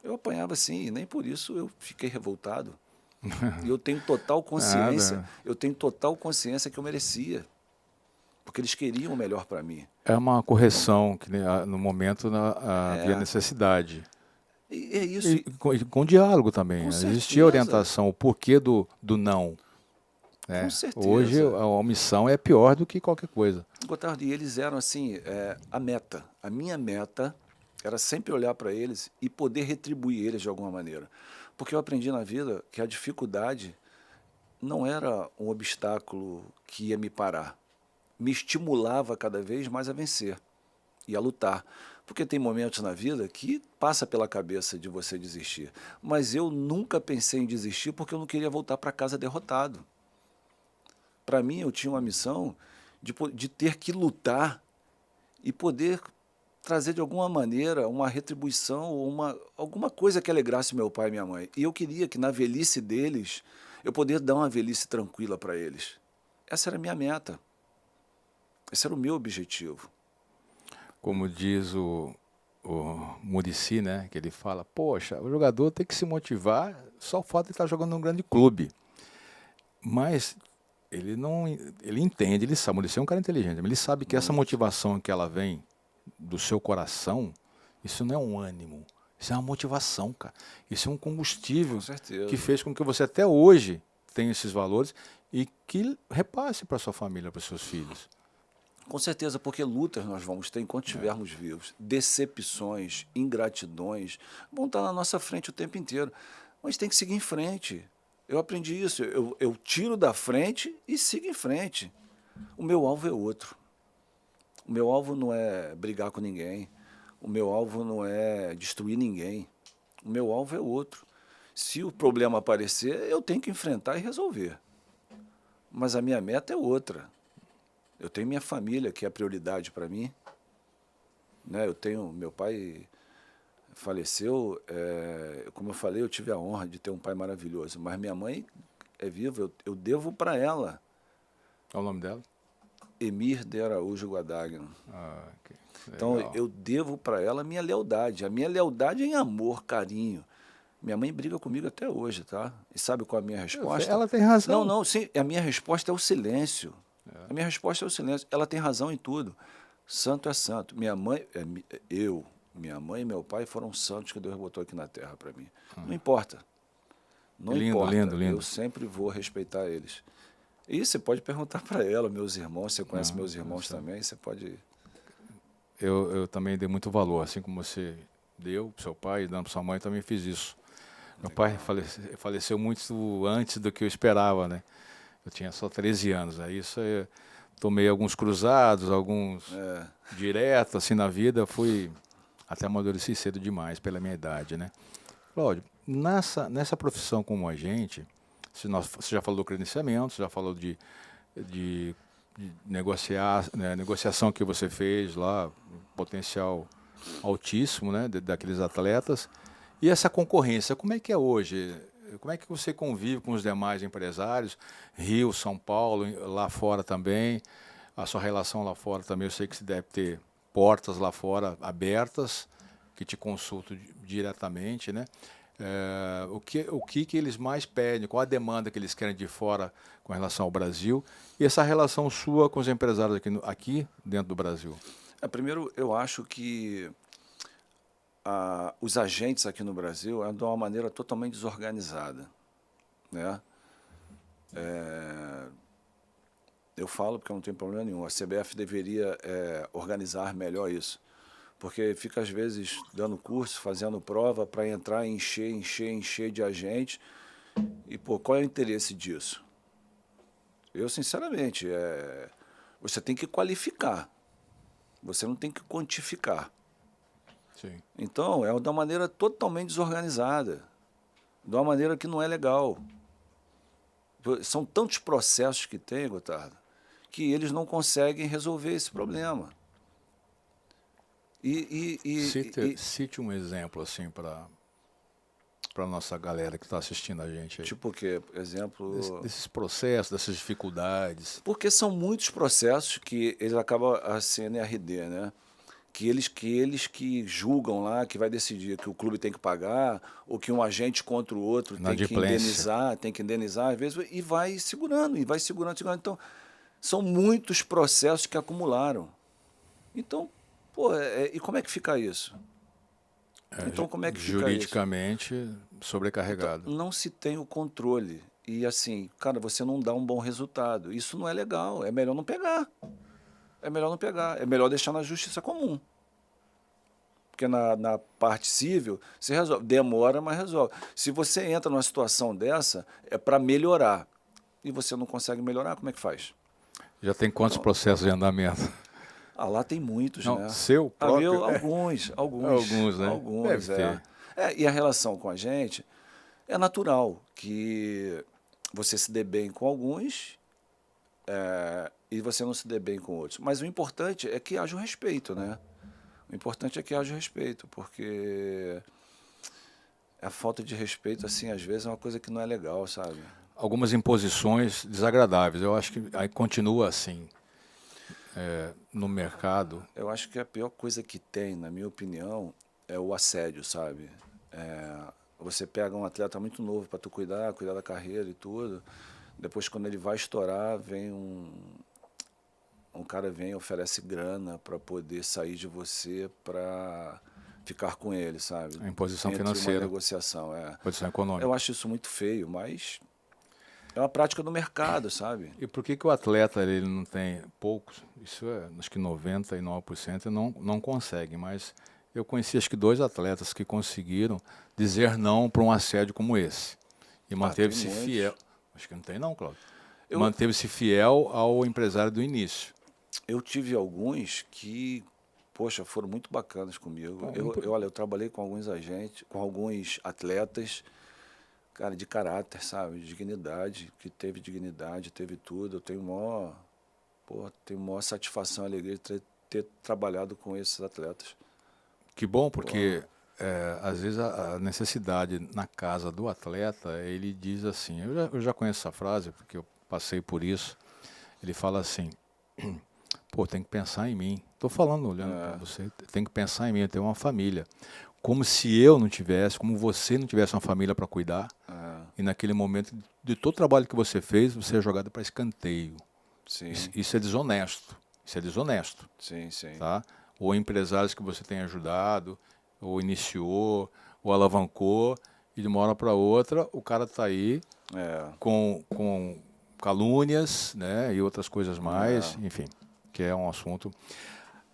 Eu apanhava sim, e nem por isso eu fiquei revoltado. E eu tenho total consciência, Nada. eu tenho total consciência que eu merecia. Porque eles queriam o melhor para mim. É uma correção que no momento havia necessidade. E é isso. E com diálogo também. Com Existia certeza. orientação, o porquê do não. Né? Com certeza. Hoje a omissão é pior do que qualquer coisa. Gotardo, e eles eram assim, a meta. A minha meta era sempre olhar para eles e poder retribuir eles de alguma maneira. Porque eu aprendi na vida que a dificuldade não era um obstáculo que ia me parar. Me estimulava cada vez mais a vencer e a lutar. Porque tem momentos na vida que passa pela cabeça de você desistir. Mas eu nunca pensei em desistir porque eu não queria voltar para casa derrotado. Para mim, eu tinha uma missão de ter que lutar e poder trazer de alguma maneira uma retribuição ou alguma coisa que alegrasse meu pai e minha mãe. E eu queria que na velhice deles, eu pudesse dar uma velhice tranquila para eles. Essa era a minha meta. Esse era o meu objetivo. Como diz o Muricy, né, que ele fala, poxa, o jogador tem que se motivar, só o fato de estar jogando num grande clube. Mas ele não, ele entende, ele sabe, o Muricy é um cara inteligente, ele sabe que essa motivação que ela vem do seu coração, isso não é um ânimo, isso é uma motivação, cara. Isso é um combustível Com certeza. que fez com que você até hoje tenha esses valores e que repasse para sua família, para os seus filhos. Com certeza, porque lutas nós vamos ter enquanto estivermos vivos. Decepções, ingratidões vão estar na nossa frente o tempo inteiro. Mas tem que seguir em frente. Eu aprendi isso. Eu tiro da frente e sigo em frente. O meu alvo é outro. O meu alvo não é brigar com ninguém. O meu alvo não é destruir ninguém. O meu alvo é outro. Se o problema aparecer, eu tenho que enfrentar e resolver. Mas a minha meta é outra. Eu tenho minha família, que é a prioridade para mim. Né? Eu tenho, meu pai faleceu, como eu falei, eu tive a honra de ter um pai maravilhoso, mas minha mãe é viva, eu devo para ela. Qual é o nome dela? Emir de Araújo Guadagno. Okay. Então, eu devo para ela a minha lealdade. A minha lealdade é em amor, carinho. Minha mãe briga comigo até hoje, tá? E sabe qual é a minha resposta? Ela tem razão. Não, sim, a minha resposta é o silêncio. A minha resposta é o silêncio. Ela tem razão em tudo. Santo é santo. Minha mãe, minha mãe e meu pai foram santos que Deus botou aqui na terra para mim. Não importa. Não lindo, importa. lindo. Eu sempre vou respeitar eles. E você pode perguntar para ela, meus irmãos, você conhece meus irmãos também, você pode... Eu também dei muito valor, assim como você deu para seu pai e dando para sua mãe, eu também fiz isso. Meu pai faleceu muito antes do que eu esperava, né? Eu tinha só 13 anos, aí isso eu tomei alguns cruzados, alguns direto assim na vida, fui até amadureci cedo demais pela minha idade, né? Cláudio, nessa profissão como a gente, você já falou do credenciamento, você já falou de negociar, né, negociação que você fez lá, potencial altíssimo, né, daqueles atletas. E essa concorrência, como é que é hoje? Como é que você convive com os demais empresários? Rio, São Paulo, lá fora também. A sua relação lá fora também, eu sei que você deve ter portas lá fora abertas, que te consultam diretamente, né? O que eles mais pedem, qual a demanda que eles querem de fora com relação ao Brasil e essa relação sua com os empresários aqui dentro do Brasil? Primeiro, eu acho que os agentes aqui no Brasil andam de uma maneira totalmente desorganizada, né? Eu falo porque eu não tenho problema nenhum. A CBF deveria organizar melhor isso. Porque fica, às vezes, dando curso, fazendo prova para entrar e encher de agente. E, pô, qual é o interesse disso? Eu, sinceramente, você tem que qualificar. Você não tem que quantificar. Sim. Então, é de uma maneira totalmente desorganizada. De uma maneira que não é legal. São tantos processos que tem, Gotardo, que eles não conseguem resolver esse problema. Cite um exemplo assim para a nossa galera que está assistindo a gente aí. Tipo o quê? Exemplo... Desses processos, dessas dificuldades. Porque são muitos processos que eles acabam a CNRD, né? que julgam lá, que vai decidir que o clube tem que pagar, ou que um agente contra o outro tem que indenizar, às vezes, e vai segurando, segurando. Então, são muitos processos que acumularam. Então, pô, e como é que fica isso? Então, como é que fica juridicamente sobrecarregado. Então, não se tem o controle. E assim, cara, você não dá um bom resultado. Isso não é legal. É melhor não pegar. É melhor não pegar. É melhor deixar na justiça comum. Porque na parte civil, se resolve. Demora, mas resolve. Se você entra numa situação dessa, é para melhorar. E você não consegue melhorar, como é que faz? Já tem quantos processos em andamento? Ah, lá tem muitos, não, né? Seu próprio? Alguns, né? Alguns, e a relação com a gente é natural que você se dê bem com alguns e você não se dê bem com outros. Mas o importante é que haja o respeito, né? O importante é que haja o respeito, porque a falta de respeito, assim, às vezes é uma coisa que não é legal, sabe? Algumas imposições desagradáveis. Eu acho que aí continua assim. No mercado. Eu acho que a pior coisa que tem, na minha opinião, é o assédio, sabe? Você pega um atleta muito novo para tu cuidar da carreira e tudo. Depois, quando ele vai estourar, vem um cara vem e oferece grana para poder sair de você para ficar com ele, sabe? A imposição Entre financeira. Uma negociação, Imposição econômica. Eu acho isso muito feio, mas é uma prática do mercado, sabe? E por que o atleta ele não tem poucos? Isso acho que 99% não consegue, mas eu conheci acho que 2 atletas que conseguiram dizer não para um assédio como esse. E manteve-se fiel. Acho que não tem não, Cláudio. Manteve-se fiel ao empresário do início. Eu tive alguns que, poxa, foram muito bacanas comigo. Olha, eu trabalhei com alguns agentes, com alguns atletas, cara, de caráter, sabe? De dignidade, que teve dignidade, teve tudo. Eu tenho maior satisfação e alegria de ter trabalhado com esses atletas. Que bom, porque às vezes a necessidade na casa do atleta, ele diz assim, eu já conheço essa frase, porque eu passei por isso, ele fala assim, pô, tem que pensar em mim. Estou falando, olhando para você, tem que pensar em mim, eu tenho uma família. Como se eu não tivesse, como você não tivesse uma família para cuidar, e naquele momento, de todo o trabalho que você fez, você é jogado para escanteio. Sim. Isso é desonesto. Isso é desonesto. Sim, sim. Tá? Ou empresários que você tem ajudado, ou iniciou, ou alavancou, e de uma hora para outra, o cara está aí com calúnias, né, e outras coisas mais, enfim, que é um assunto.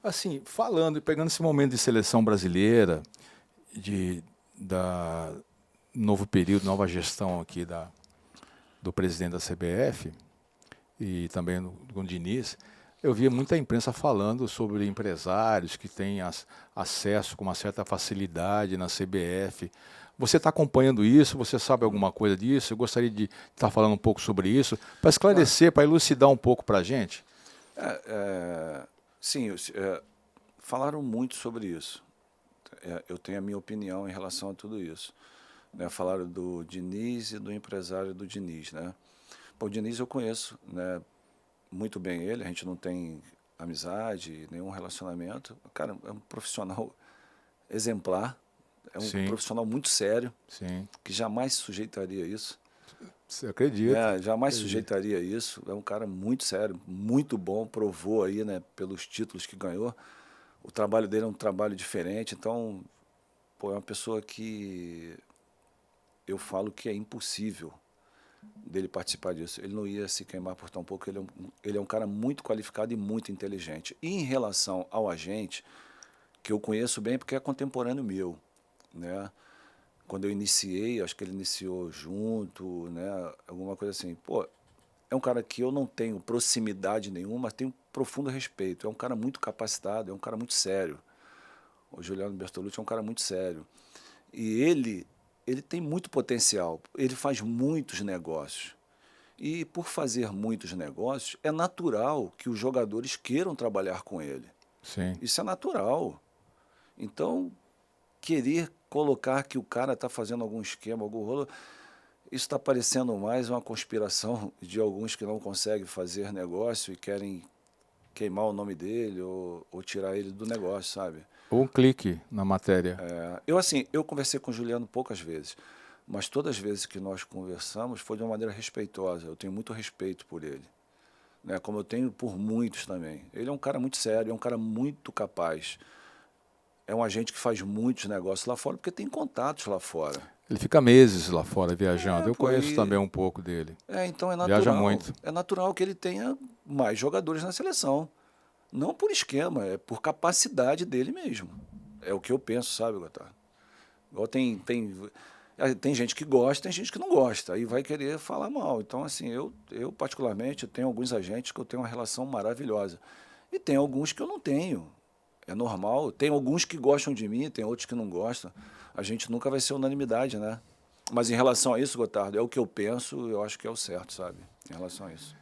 Assim, falando e pegando esse momento de seleção brasileira, da novo período, nova gestão aqui do presidente da CBF e também do Diniz, eu via muita imprensa falando sobre empresários que têm acesso com uma certa facilidade na CBF. Você está acompanhando isso? Você sabe alguma coisa disso? Eu gostaria de estar falando um pouco sobre isso, para esclarecer, para elucidar um pouco para a gente. Sim, falaram muito sobre isso. Eu tenho a minha opinião em relação a tudo isso. Né? Falaram do Diniz e do empresário do Diniz. Né? O Diniz eu conheço, né, muito bem ele, a gente não tem amizade, nenhum relacionamento. Cara, é um profissional exemplar, é um profissional muito sério, que jamais se sujeitaria a isso. Você acredita? Jamais sujeitaria a isso. É um cara muito sério, muito bom, provou aí, né, pelos títulos que ganhou. O trabalho dele é um trabalho diferente, então, é uma pessoa que eu falo que é impossível dele participar disso. Ele não ia se queimar por tão pouco, ele é um cara muito qualificado e muito inteligente. E em relação ao agente, que eu conheço bem porque é contemporâneo meu, né? Quando eu iniciei, acho que ele iniciou junto, né? Alguma coisa assim. É um cara que eu não tenho proximidade nenhuma, mas tenho profundo respeito. É um cara muito capacitado, é um cara muito sério. O Juliano Bertolucci é um cara muito sério. E ele tem muito potencial, ele faz muitos negócios. E por fazer muitos negócios, é natural que os jogadores queiram trabalhar com ele. Sim. Isso é natural. Então, querer colocar que o cara está fazendo algum esquema, algum rolo, isso está parecendo mais uma conspiração de alguns que não conseguem fazer negócio e querem queimar o nome dele ou tirar ele do negócio, sabe? Ou um clique na matéria. Eu conversei com o Juliano poucas vezes, mas todas as vezes que nós conversamos foi de uma maneira respeitosa. Eu tenho muito respeito por ele, né? Como eu tenho por muitos também. Ele é um cara muito sério, é um cara muito capaz. É um agente que faz muitos negócios lá fora, porque tem contatos lá fora. Ele fica meses lá fora viajando. Eu pô, conheço também um pouco dele. Então é Viaja natural. muito. É natural que ele tenha mais jogadores na seleção. Não por esquema, é por capacidade dele mesmo. É o que eu penso, sabe, Gotardo? Igual tem gente que gosta, tem gente que não gosta, aí vai querer falar mal. Então, assim, eu particularmente tenho alguns agentes que eu tenho uma relação maravilhosa. E tem alguns que eu não tenho. É normal. Tem alguns que gostam de mim, tem outros que não gostam. A gente nunca vai ser unanimidade, né? Mas em relação a isso, Gotardo, é o que eu penso, eu acho que é o certo, sabe? Em relação a isso.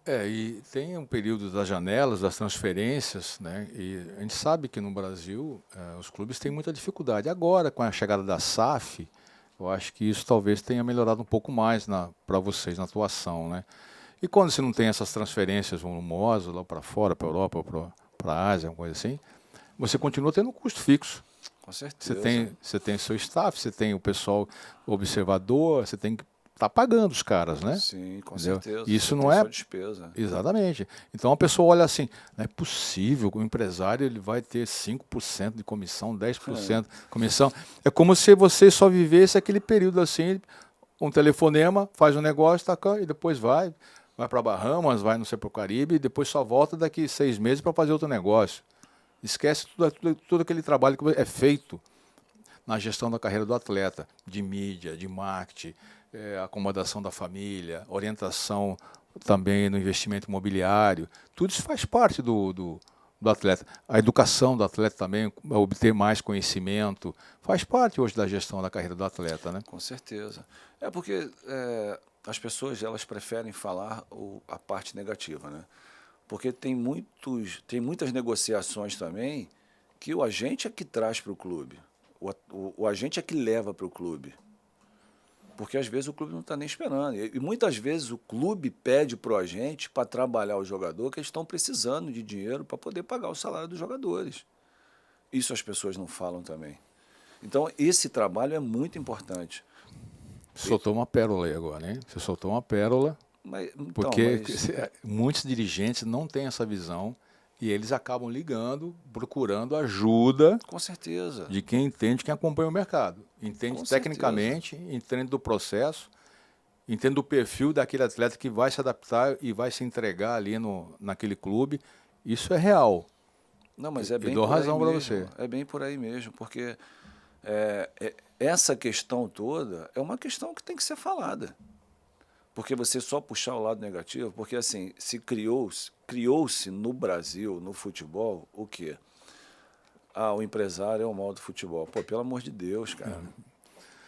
E tem um período das janelas, das transferências, né? E a gente sabe que no Brasil os clubes têm muita dificuldade. Agora, com a chegada da SAF, eu acho que isso talvez tenha melhorado um pouco mais para vocês na atuação, né? E quando você não tem essas transferências volumosas lá para fora, para a Europa, para a Ásia, uma coisa assim, você continua tendo um custo fixo. Com certeza. Você tem seu staff, você tem o pessoal observador, você tem que estar pagando os caras, né? Sim, com Entendeu? certeza. Isso Você não tem é sua despesa. Exatamente. Então a pessoa olha assim, não é possível que o empresário ele vai ter 5% de comissão, 10% de comissão. É como se você só vivesse aquele período assim, um telefonema, faz um negócio, tá, e depois vai para Bahamas, vai não sei para o Caribe, e depois só volta daqui 6 meses para fazer outro negócio. Esquece todo aquele trabalho que é feito na gestão da carreira do atleta, de mídia, de marketing, acomodação da família, orientação também no investimento imobiliário. Tudo isso faz parte do atleta. A educação do atleta também, obter mais conhecimento, faz parte hoje da gestão da carreira do atleta, né? Com certeza. É porque as pessoas elas preferem falar a parte negativa, né? Porque tem muitas negociações também que o agente é que traz para o clube. O agente é que leva para o clube. Porque às vezes o clube não está nem esperando. E muitas vezes o clube pede para o agente para trabalhar o jogador que eles estão precisando de dinheiro para poder pagar o salário dos jogadores. Isso as pessoas não falam também. Então esse trabalho é muito importante. Soltou uma pérola aí agora, né? Você soltou uma pérola, porque muitos dirigentes não têm essa visão e eles acabam ligando, procurando ajuda. Com certeza. De quem entende, quem acompanha o mercado. Entende tecnicamente, entende do processo, entende do perfil daquele atleta que vai se adaptar e vai se entregar ali naquele clube. Isso é real. Não, mas é bem dou por aí razão para mesmo. você. É bem por aí mesmo, porque essa questão toda é uma questão que tem que ser falada. Porque você só puxar o lado negativo, porque assim, se criou-se no Brasil, no futebol, o quê? O empresário é o mal do futebol. Pô, pelo amor de Deus, cara.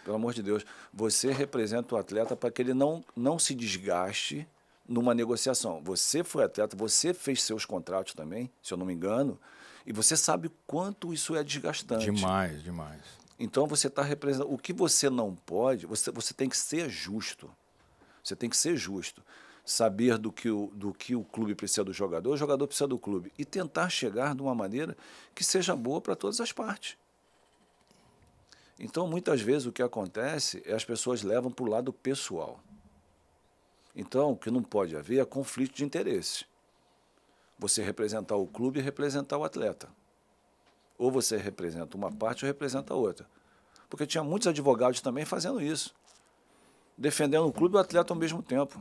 Pelo amor de Deus. Você representa o atleta para que ele não se desgaste numa negociação. Você foi atleta, você fez seus contratos também, se eu não me engano, e você sabe quanto isso é desgastante. Demais, demais. Então você está representando. O que você não pode, você tem que ser justo. Você tem que ser justo. Saber do que o clube precisa do jogador, o jogador precisa do clube. E tentar chegar de uma maneira que seja boa para todas as partes. Então, muitas vezes, o que acontece é as pessoas levam para o lado pessoal. Então, o que não pode haver é conflito de interesses. Você representar o clube e representar o atleta. Ou você representa uma parte ou representa a outra. Porque tinha muitos advogados também fazendo isso. Defendendo o clube e o atleta ao mesmo tempo.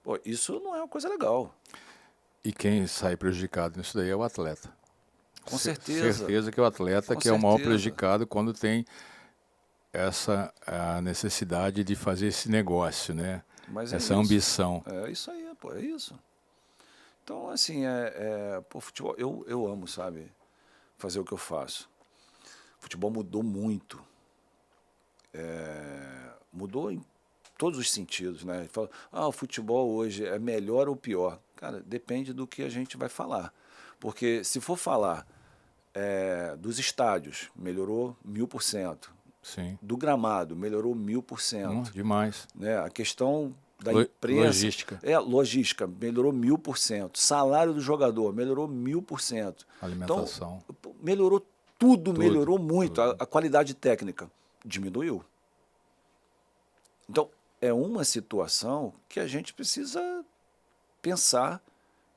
Pô, isso não é uma coisa legal. E quem sai prejudicado nisso daí é o atleta. Com certeza. Certeza que é o atleta que é o maior prejudicado quando tem a necessidade de fazer esse negócio, né? Mas essa ambição. É isso aí, pô, é isso. Então, assim, pô, futebol, eu amo, sabe, fazer o que eu faço. O futebol mudou muito. Mudou em todos os sentidos, né? Fala, o futebol hoje é melhor ou pior? Cara, depende do que a gente vai falar. Porque se for falar dos estádios, melhorou 1000%. Sim. Do gramado, melhorou 1000%. Demais. Né? A questão da imprensa. Logística. Logística, melhorou 1000%. Salário do jogador, melhorou 1000%. Alimentação. Então, melhorou tudo, melhorou muito. Tudo. A qualidade técnica diminuiu. Então, é uma situação que a gente precisa pensar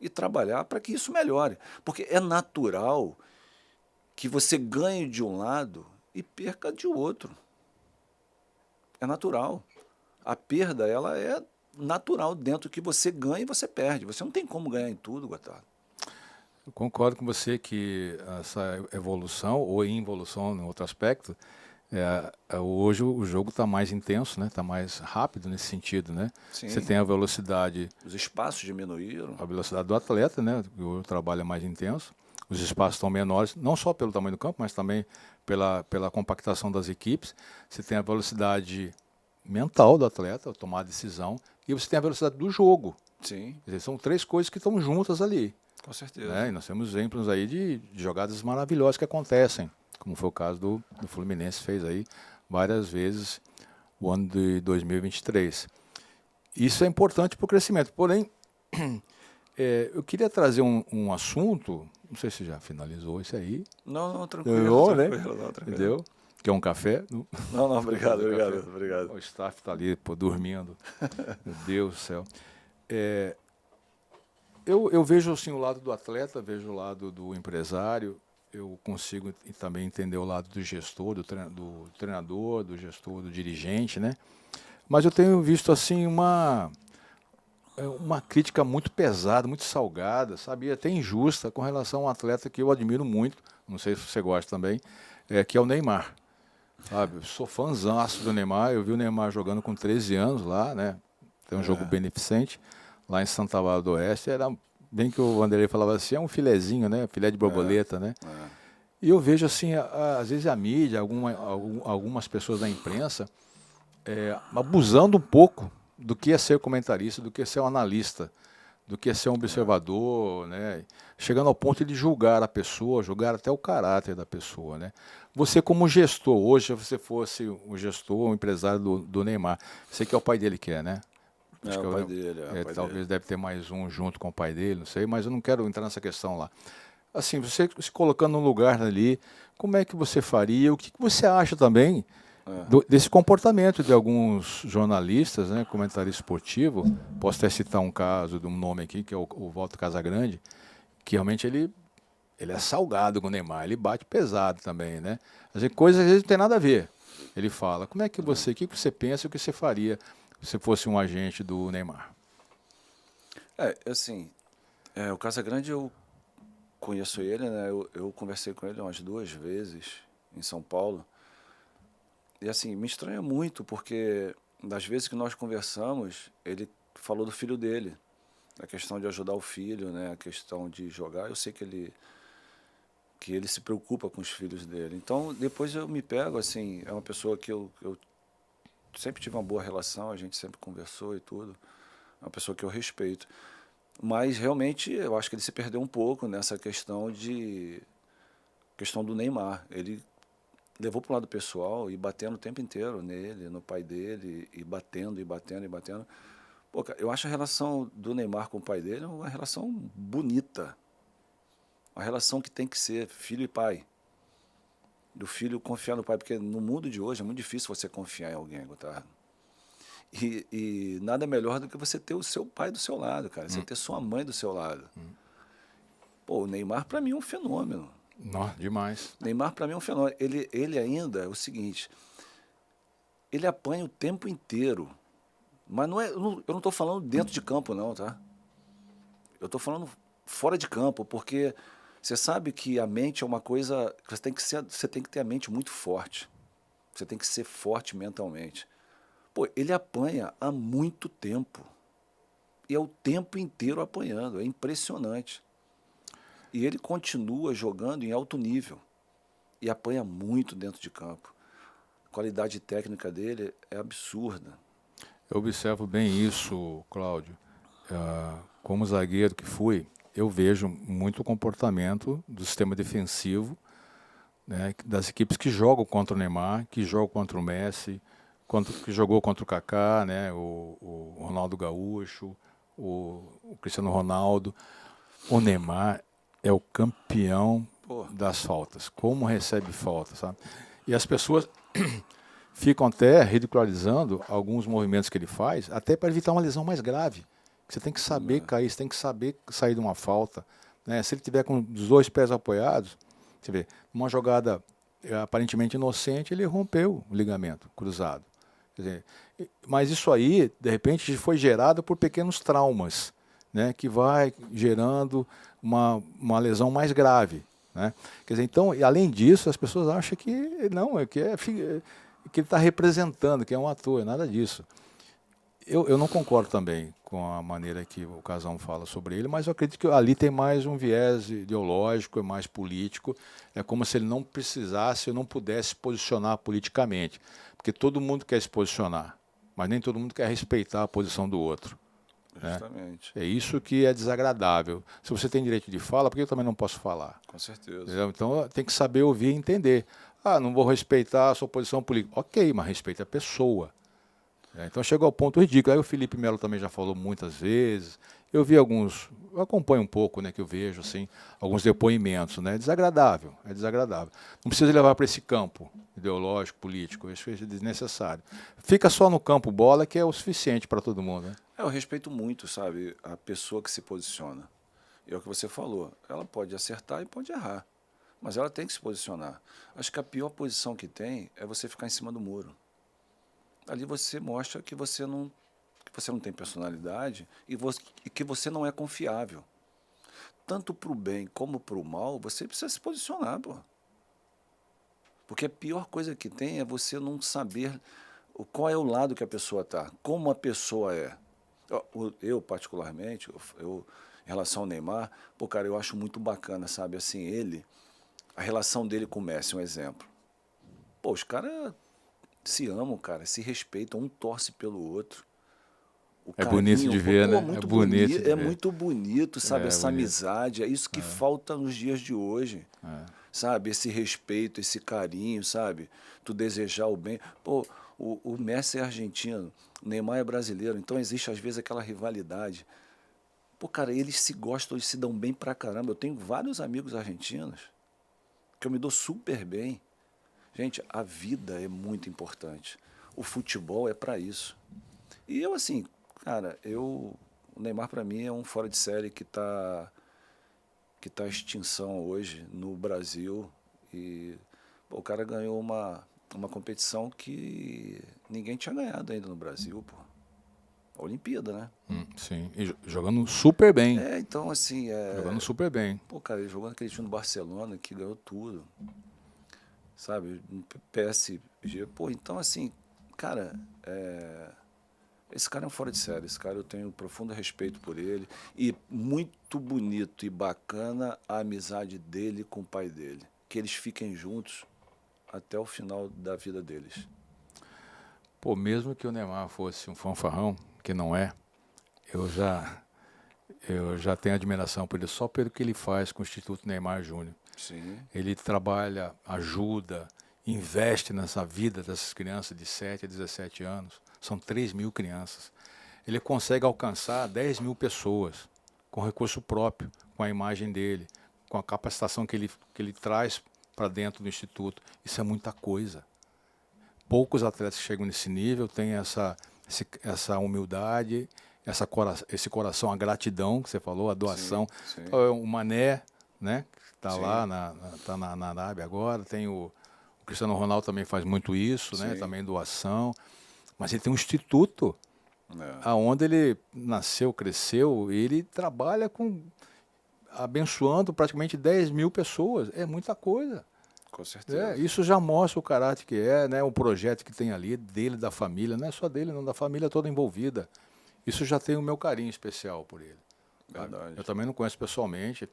e trabalhar para que isso melhore. Porque é natural que você ganhe de um lado e perca de outro. É natural. A perda, ela é natural dentro que você ganha e você perde. Você não tem como ganhar em tudo, Gotardo. Eu concordo com você que essa evolução ou involução em outro aspecto, hoje o jogo está mais intenso, né? Está mais rápido nesse sentido, né? Sim. Você tem a velocidade, Os espaços diminuíram. a velocidade do atleta, né? O trabalho é mais intenso. Os espaços estão menores, não só pelo tamanho do campo, mas também pela compactação das equipes. Você tem a velocidade mental do atleta, tomar a decisão, e você tem a velocidade do jogo. Sim, Quer dizer, são três coisas que estão juntas ali. com certeza. Né? E nós temos exemplos aí de jogadas maravilhosas que acontecem, como foi o caso do Fluminense, fez aí várias vezes o ano de 2023. Isso é importante para o crescimento. Porém, eu queria trazer um assunto, não sei se já finalizou isso aí, Não, tranquilo. Ganhou, né? Tranquilo, tranquilo. entendeu? Que é um café. Não, obrigado. O staff está ali, pô, dormindo. Meu Deus do céu. Eu vejo assim o lado do atleta, vejo o lado do empresário, eu consigo também entender o lado do gestor, do treinador, do gestor, do dirigente, né? Mas eu tenho visto assim uma crítica muito pesada, muito salgada, sabe? E até injusta com relação a um atleta que eu admiro muito, não sei se você gosta também, que é o Neymar. Sabe? Eu sou fãzaço do Neymar, eu vi o Neymar jogando com 13 anos lá, né? Tem um jogo beneficente lá em Santa Bárbara do Oeste, era bem que o Vanderlei falava assim, é um filezinho, né? Filé de borboleta, né? E eu vejo assim, às vezes a mídia, algumas pessoas da imprensa, abusando um pouco do que é ser comentarista, do que é ser um analista, do que é ser um observador, né? Chegando ao ponto de julgar a pessoa, julgar até o caráter da pessoa, né? Você como gestor, hoje se você fosse um gestor, um empresário do Neymar, você que é o pai dele que é, né? Acho que O pai dele. talvez deve ter mais um junto com o pai dele, não sei, mas eu não quero entrar nessa questão lá. Assim, você se colocando no lugar ali, como é que você faria? O que você acha também desse comportamento de alguns jornalistas, né, comentarista esportivo? Posso até citar um caso de um nome aqui, que é o Walter Casagrande, que realmente ele é salgado com o Neymar, ele bate pesado também, né? Coisas às vezes não tem nada a ver. Ele fala, o que você pensa, o que você faria se fosse um agente do Neymar? O Casagrande eu conheço ele, né? Eu conversei com ele umas 2 vezes em São Paulo. E assim, me estranha muito, porque das vezes que nós conversamos, ele falou do filho dele, a questão de ajudar o filho, né? A questão de jogar. Eu sei que ele se preocupa com os filhos dele. Então, depois eu me pego, assim, é uma pessoa que eu sempre tive uma boa relação, a gente sempre conversou e tudo, é uma pessoa que eu respeito. Mas, realmente, eu acho que ele se perdeu um pouco nessa questão do Neymar. Ele levou para o lado pessoal e batendo o tempo inteiro nele, no pai dele, e batendo. Pô, eu acho a relação do Neymar com o pai dele uma relação bonita. Uma relação que tem que ser filho e pai. Do filho confiar no pai, porque no mundo de hoje é muito difícil você confiar em alguém, Gotardo. E nada melhor do que você ter o seu pai do seu lado, cara. Você ter sua mãe do seu lado. Pô, o Neymar para mim é um fenômeno. Não, demais. Neymar para mim é um fenômeno. Ele ainda é o seguinte, ele apanha o tempo inteiro. Mas eu não estou falando dentro de campo não, tá? Eu estou falando fora de campo, porque você sabe que a mente é uma coisa, você tem que ter a mente muito forte. Você tem que ser forte mentalmente. Pô, ele apanha há muito tempo. E é o tempo inteiro apanhando, é impressionante. E ele continua jogando em alto nível. E apanha muito dentro de campo. A qualidade técnica dele é absurda. Eu observo bem isso, Cláudio. Como zagueiro que fui, eu vejo muito o comportamento do sistema defensivo, né, das equipes que jogam contra o Neymar, que jogam contra o Messi, que jogou contra o Kaká, né? O Ronaldo Gaúcho, o Cristiano Ronaldo. O Neymar é o campeão Pô, das faltas. Como recebe falta, sabe? E as pessoas ficam até ridicularizando alguns movimentos que ele faz, até para evitar uma lesão mais grave. Você tem que saber cair, você tem que saber sair de uma falta, né? Se ele tiver com os dois pés apoiados, você vê, uma jogada aparentemente inocente, ele rompeu o ligamento cruzado. Quer dizer, mas isso aí, de repente, foi gerado por pequenos traumas, né, que vai gerando uma lesão mais grave. Né? Quer dizer, então, e além disso, as pessoas acham que não, que ele está representando, que é um ator, nada disso. Eu não concordo também com a maneira que o Casão fala sobre ele, mas eu acredito que ali tem mais um viés ideológico, é mais político. É como se ele não precisasse ou não pudesse se posicionar politicamente. Porque todo mundo quer se posicionar, mas nem todo mundo quer respeitar a posição do outro. justamente. É isso que é desagradável. Se você tem direito de fala, por que eu também não posso falar? Com certeza. Entendeu? Então tem que saber ouvir e entender. Ah, não vou respeitar a sua posição política. Ok, mas respeite a pessoa. Então chegou ao ponto ridículo. Aí o Felipe Melo também já falou muitas vezes. Eu vi alguns, eu acompanho um pouco, né, que eu vejo assim, alguns depoimentos, né? É desagradável, é desagradável. Não precisa levar para esse campo ideológico, político, isso é desnecessário. Fica só no campo bola que é o suficiente para todo mundo, né? Eu respeito muito, sabe, a pessoa que se posiciona. E é o que você falou, ela pode acertar e pode errar, mas ela tem que se posicionar. Acho que a pior posição que tem é você ficar em cima do muro. Ali você mostra que você não tem personalidade e que você não é confiável. Tanto para o bem como para o mal, você precisa se posicionar, pô. Porque a pior coisa que tem é você não saber qual é o lado que a pessoa está, como a pessoa é. Eu particularmente, em relação ao Neymar, pô, cara, eu acho muito bacana, sabe? Assim, a relação dele com o Messi, um exemplo. Pô, os caras se amam, cara, se respeitam, um torce pelo outro. O É bonito carinho, de pô, ver, né? É muito bonito bonito, de é ver. muito bonito, sabe? É Essa bonito. amizade, é isso que falta nos dias de hoje, sabe? Esse respeito, esse carinho, sabe? Tu desejar o bem. Pô, o Messi é argentino, o Neymar é brasileiro, então existe às vezes aquela rivalidade. Pô, cara, eles se gostam, eles se dão bem pra caramba. Eu tenho vários amigos argentinos que eu me dou super bem. Gente, a vida é muito importante. O futebol é para isso. E eu, assim, cara, o Neymar para mim é um fora de série que tá em extinção hoje no Brasil. E pô, o cara ganhou uma competição que ninguém tinha ganhado ainda no Brasil, pô. A Olimpíada, né? Sim, e jogando super bem. É, então, assim, Jogando super bem. pô, cara, ele jogou naquele time do Barcelona que ganhou tudo, sabe? No PSG. Pô, então, assim, cara, esse cara é um fora de série. Esse cara eu tenho um profundo respeito por ele. E muito bonito e bacana a amizade dele com o pai dele. Que eles fiquem juntos até o final da vida deles. Pô, mesmo que o Neymar fosse um fanfarrão, que não é, eu já tenho admiração por ele só pelo que ele faz com o Instituto Neymar Júnior. Sim, Ele trabalha, ajuda, investe nessa vida dessas crianças de 7 a 17 anos. São 3 mil crianças. Ele consegue alcançar 10 mil pessoas com recurso próprio, com a imagem dele, com a capacitação que ele traz para dentro do Instituto. Isso é muita coisa. Poucos atletas que chegam nesse nível têm essa humildade, esse coração, a gratidão que você falou, a doação. sim. Então, o Mané, né, que está Sim. lá tá na Arábia agora, tem o Cristiano Ronaldo também faz muito isso, né, Sim. também doação. Mas ele tem um instituto aonde ele nasceu, cresceu, e ele trabalha abençoando praticamente 10 mil pessoas. É muita coisa. Com certeza. Isso já mostra o caráter que é, né? O projeto que tem ali, dele, da família, não é só dele, não, da família toda envolvida. Isso já tem o meu carinho especial por ele. Sabe? Verdade. Eu também não conheço pessoalmente,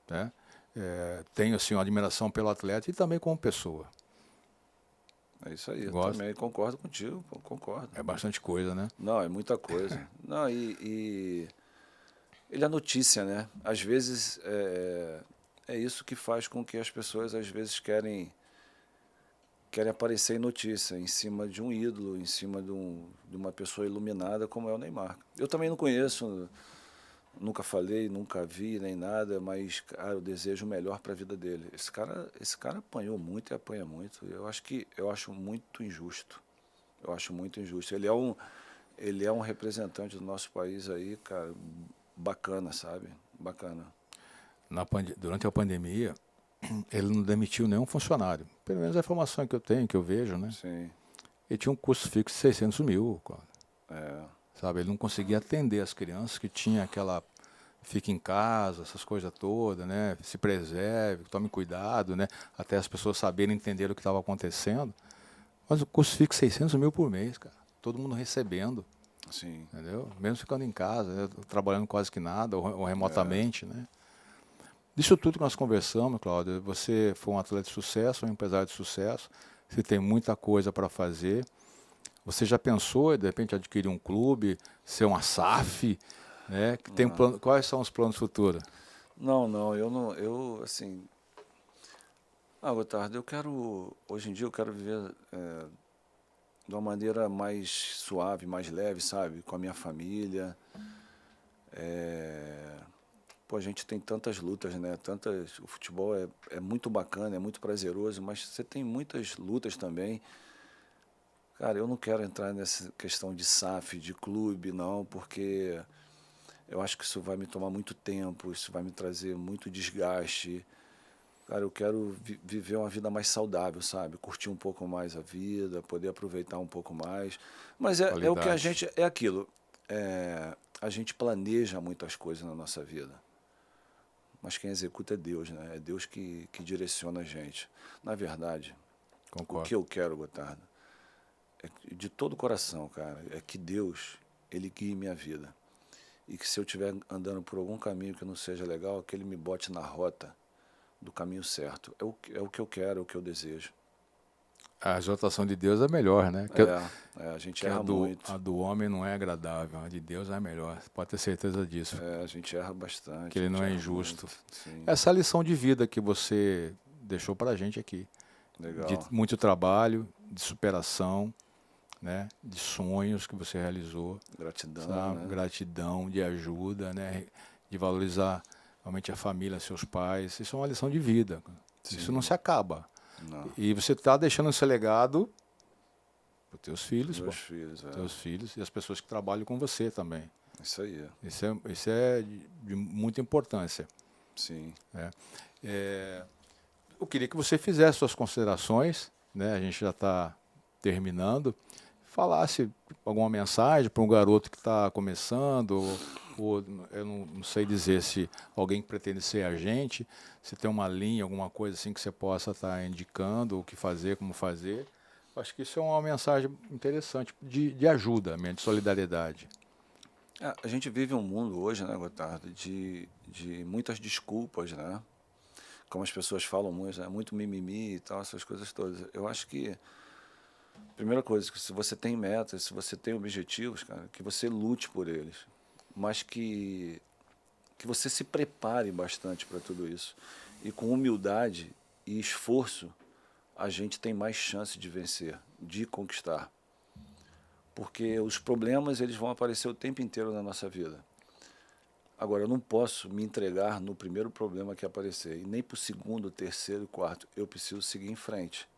né? Tenho assim, uma admiração pelo atleta e também como pessoa. É isso aí, eu Gosto. também concordo contigo, concordo. É bastante coisa, né? Não, é muita coisa. Não, e ele é notícia, né? Às vezes é isso que faz com que as pessoas às vezes querem querem aparecer em notícia, em cima de um ídolo, em cima de uma pessoa iluminada como é o Neymar. Eu também não conheço, nunca falei, nunca vi nem nada, mas cara, eu desejo o melhor para a vida dele. Esse cara apanhou muito e apanha muito. Eu acho muito injusto. Eu acho muito injusto. Ele é um representante do nosso país aí, cara, bacana, sabe? Bacana. Durante a pandemia, ele não demitiu nenhum funcionário. Pelo menos a informação que eu tenho, que eu vejo, né? Sim. Ele tinha um custo fixo de 600 mil, cara. É, Sabe? Ele não conseguia atender as crianças que tinha aquela fica em casa, essas coisas todas, né? Se preserve, tome cuidado, né? Até as pessoas saberem entender o que estava acontecendo. Mas o custo fica 600 mil por mês, cara. Todo mundo recebendo, sim. entendeu? Mesmo ficando em casa, né? Trabalhando quase que nada, ou remotamente, né? Disso tudo que nós conversamos, Cláudio, você foi um atleta de sucesso, um empresário de sucesso, você tem muita coisa para fazer. Você já pensou, de repente, adquirir um clube, ser uma SAF, né? Que tem quais são os planos futuros? Não, assim... Gotardo, hoje em dia eu quero viver de uma maneira mais suave, mais leve, sabe? Com a minha família. Pô, a gente tem tantas lutas, né? O futebol é muito bacana, é muito prazeroso, mas você tem muitas lutas também. Cara, eu não quero entrar nessa questão de SAF, de clube, não, porque eu acho que isso vai me tomar muito tempo, isso vai me trazer muito desgaste. Cara, eu quero viver uma vida mais saudável, sabe? Curtir um pouco mais a vida, poder aproveitar um pouco mais. Mas é o que a gente... É aquilo. A gente planeja muitas coisas na nossa vida. Mas quem executa é Deus, né? É Deus que direciona a gente. Na verdade, Concordo. O que eu quero, Gotardo, de todo o coração, cara, é que Deus, Ele guie minha vida. E que se eu estiver andando por algum caminho que não seja legal, que Ele me bote na rota do caminho certo. É o que eu quero, é o que eu desejo. A exaltação de Deus é melhor, né? A gente erra muito. A do homem não é agradável, a de Deus é melhor. Você pode ter certeza disso. A gente erra bastante. Que ele não é injusto. Sim. Essa lição de vida que você deixou pra gente aqui. Legal. De muito trabalho, de superação, né? De sonhos que você realizou. Gratidão, sabe? né? Gratidão, de ajuda, né? De valorizar realmente a família, seus pais. Isso é uma lição de vida. Sim. Isso não se acaba. Não. E você está deixando esse legado para os teus filhos, Meus filhos, teus filhos e as pessoas que trabalham com você também. Isso aí. Isso é de muita importância. Sim. Eu queria que você fizesse suas considerações, né? A gente já está terminando. Falasse alguma mensagem para um garoto que está começando, ou eu não sei dizer se alguém que pretende ser agente, se tem uma linha, alguma coisa assim que você possa estar indicando, o que fazer, como fazer. Acho que isso é uma mensagem interessante de ajuda, mesmo, de solidariedade. A gente vive um mundo hoje, né, Gotardo, de muitas desculpas, né? Como as pessoas falam muito, muito mimimi e tal, essas coisas todas. Eu acho que primeira coisa, que se você tem metas, se você tem objetivos, cara, que você lute por eles, mas que você se prepare bastante para tudo isso. E com humildade e esforço, a gente tem mais chance de vencer, de conquistar. Porque os problemas, eles vão aparecer o tempo inteiro na nossa vida. Agora, eu não posso me entregar no primeiro problema que aparecer, e nem para o segundo, terceiro e quarto. Eu preciso seguir em frente.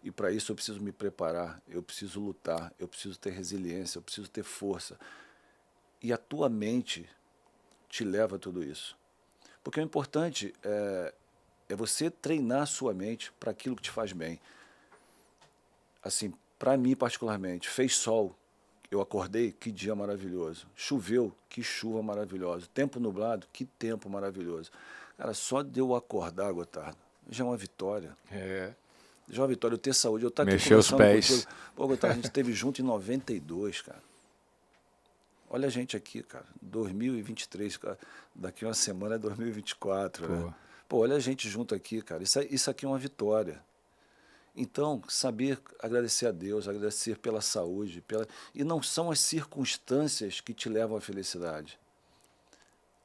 E para isso eu preciso me preparar, eu preciso lutar, eu preciso ter resiliência, eu preciso ter força. E a tua mente te leva a tudo isso. Porque o importante é você treinar a sua mente para aquilo que te faz bem. Assim, para mim particularmente, fez sol, eu acordei, que dia maravilhoso. Choveu, que chuva maravilhosa. Tempo nublado, que tempo maravilhoso. Cara, só de eu acordar, Gotardo, já é uma vitória. Já é uma vitória, eu ter saúde, eu estar aqui Mexer os pés. Contigo. Pô, Gotardo, a gente esteve junto em 92, cara. Olha a gente aqui, cara, 2023, cara. Daqui uma semana é 2024, né? Pô, olha a gente junto aqui, cara. Isso aqui é uma vitória. Então, saber agradecer a Deus, agradecer pela saúde, e não são as circunstâncias que te levam à felicidade.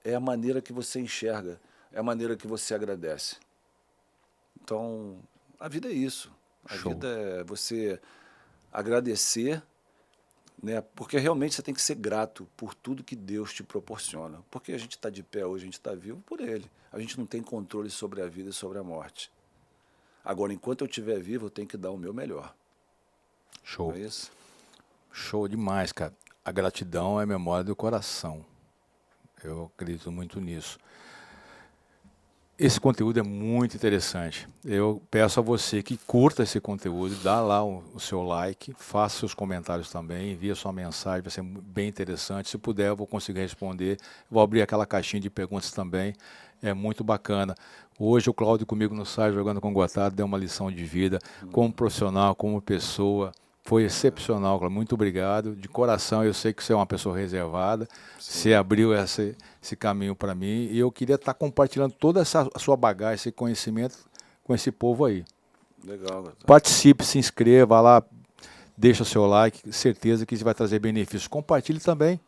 É a maneira que você enxerga, é a maneira que você agradece. Então, a vida é isso. A Show. vida é você agradecer, né? Porque realmente você tem que ser grato por tudo que Deus te proporciona. Porque a gente está de pé hoje, a gente está vivo por Ele. A gente não tem controle sobre a vida e sobre a morte. Agora, enquanto eu estiver vivo, eu tenho que dar o meu melhor. Show. Não é isso? Show demais, cara. A gratidão é a memória do coração. Eu acredito muito nisso. Esse conteúdo é muito interessante. Eu peço a você que curta esse conteúdo, dá lá o seu like, faça seus comentários também, envie sua mensagem, vai ser bem interessante. Se puder, eu vou conseguir responder. Vou abrir aquela caixinha de perguntas também. É muito bacana. Hoje o Cláudio comigo no site Jogando com Gotardo deu uma lição de vida, como profissional, como pessoa. Foi excepcional, Cláudio. Muito obrigado. De coração, eu sei que você é uma pessoa reservada. Você abriu esse caminho para mim e eu queria estar compartilhando toda essa sua bagagem, esse conhecimento com esse povo aí. Legal, Gotardo. Participe, se inscreva lá, deixa o seu like, certeza que isso vai trazer benefícios. Compartilhe também,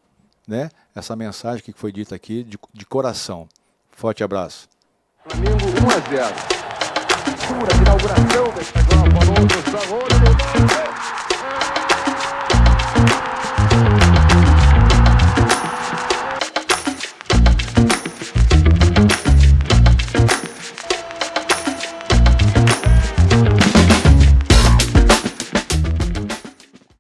né, essa mensagem que foi dita aqui de coração. Forte abraço. Flamengo 1-0. Pura de inauguração desta Copa do Sabor.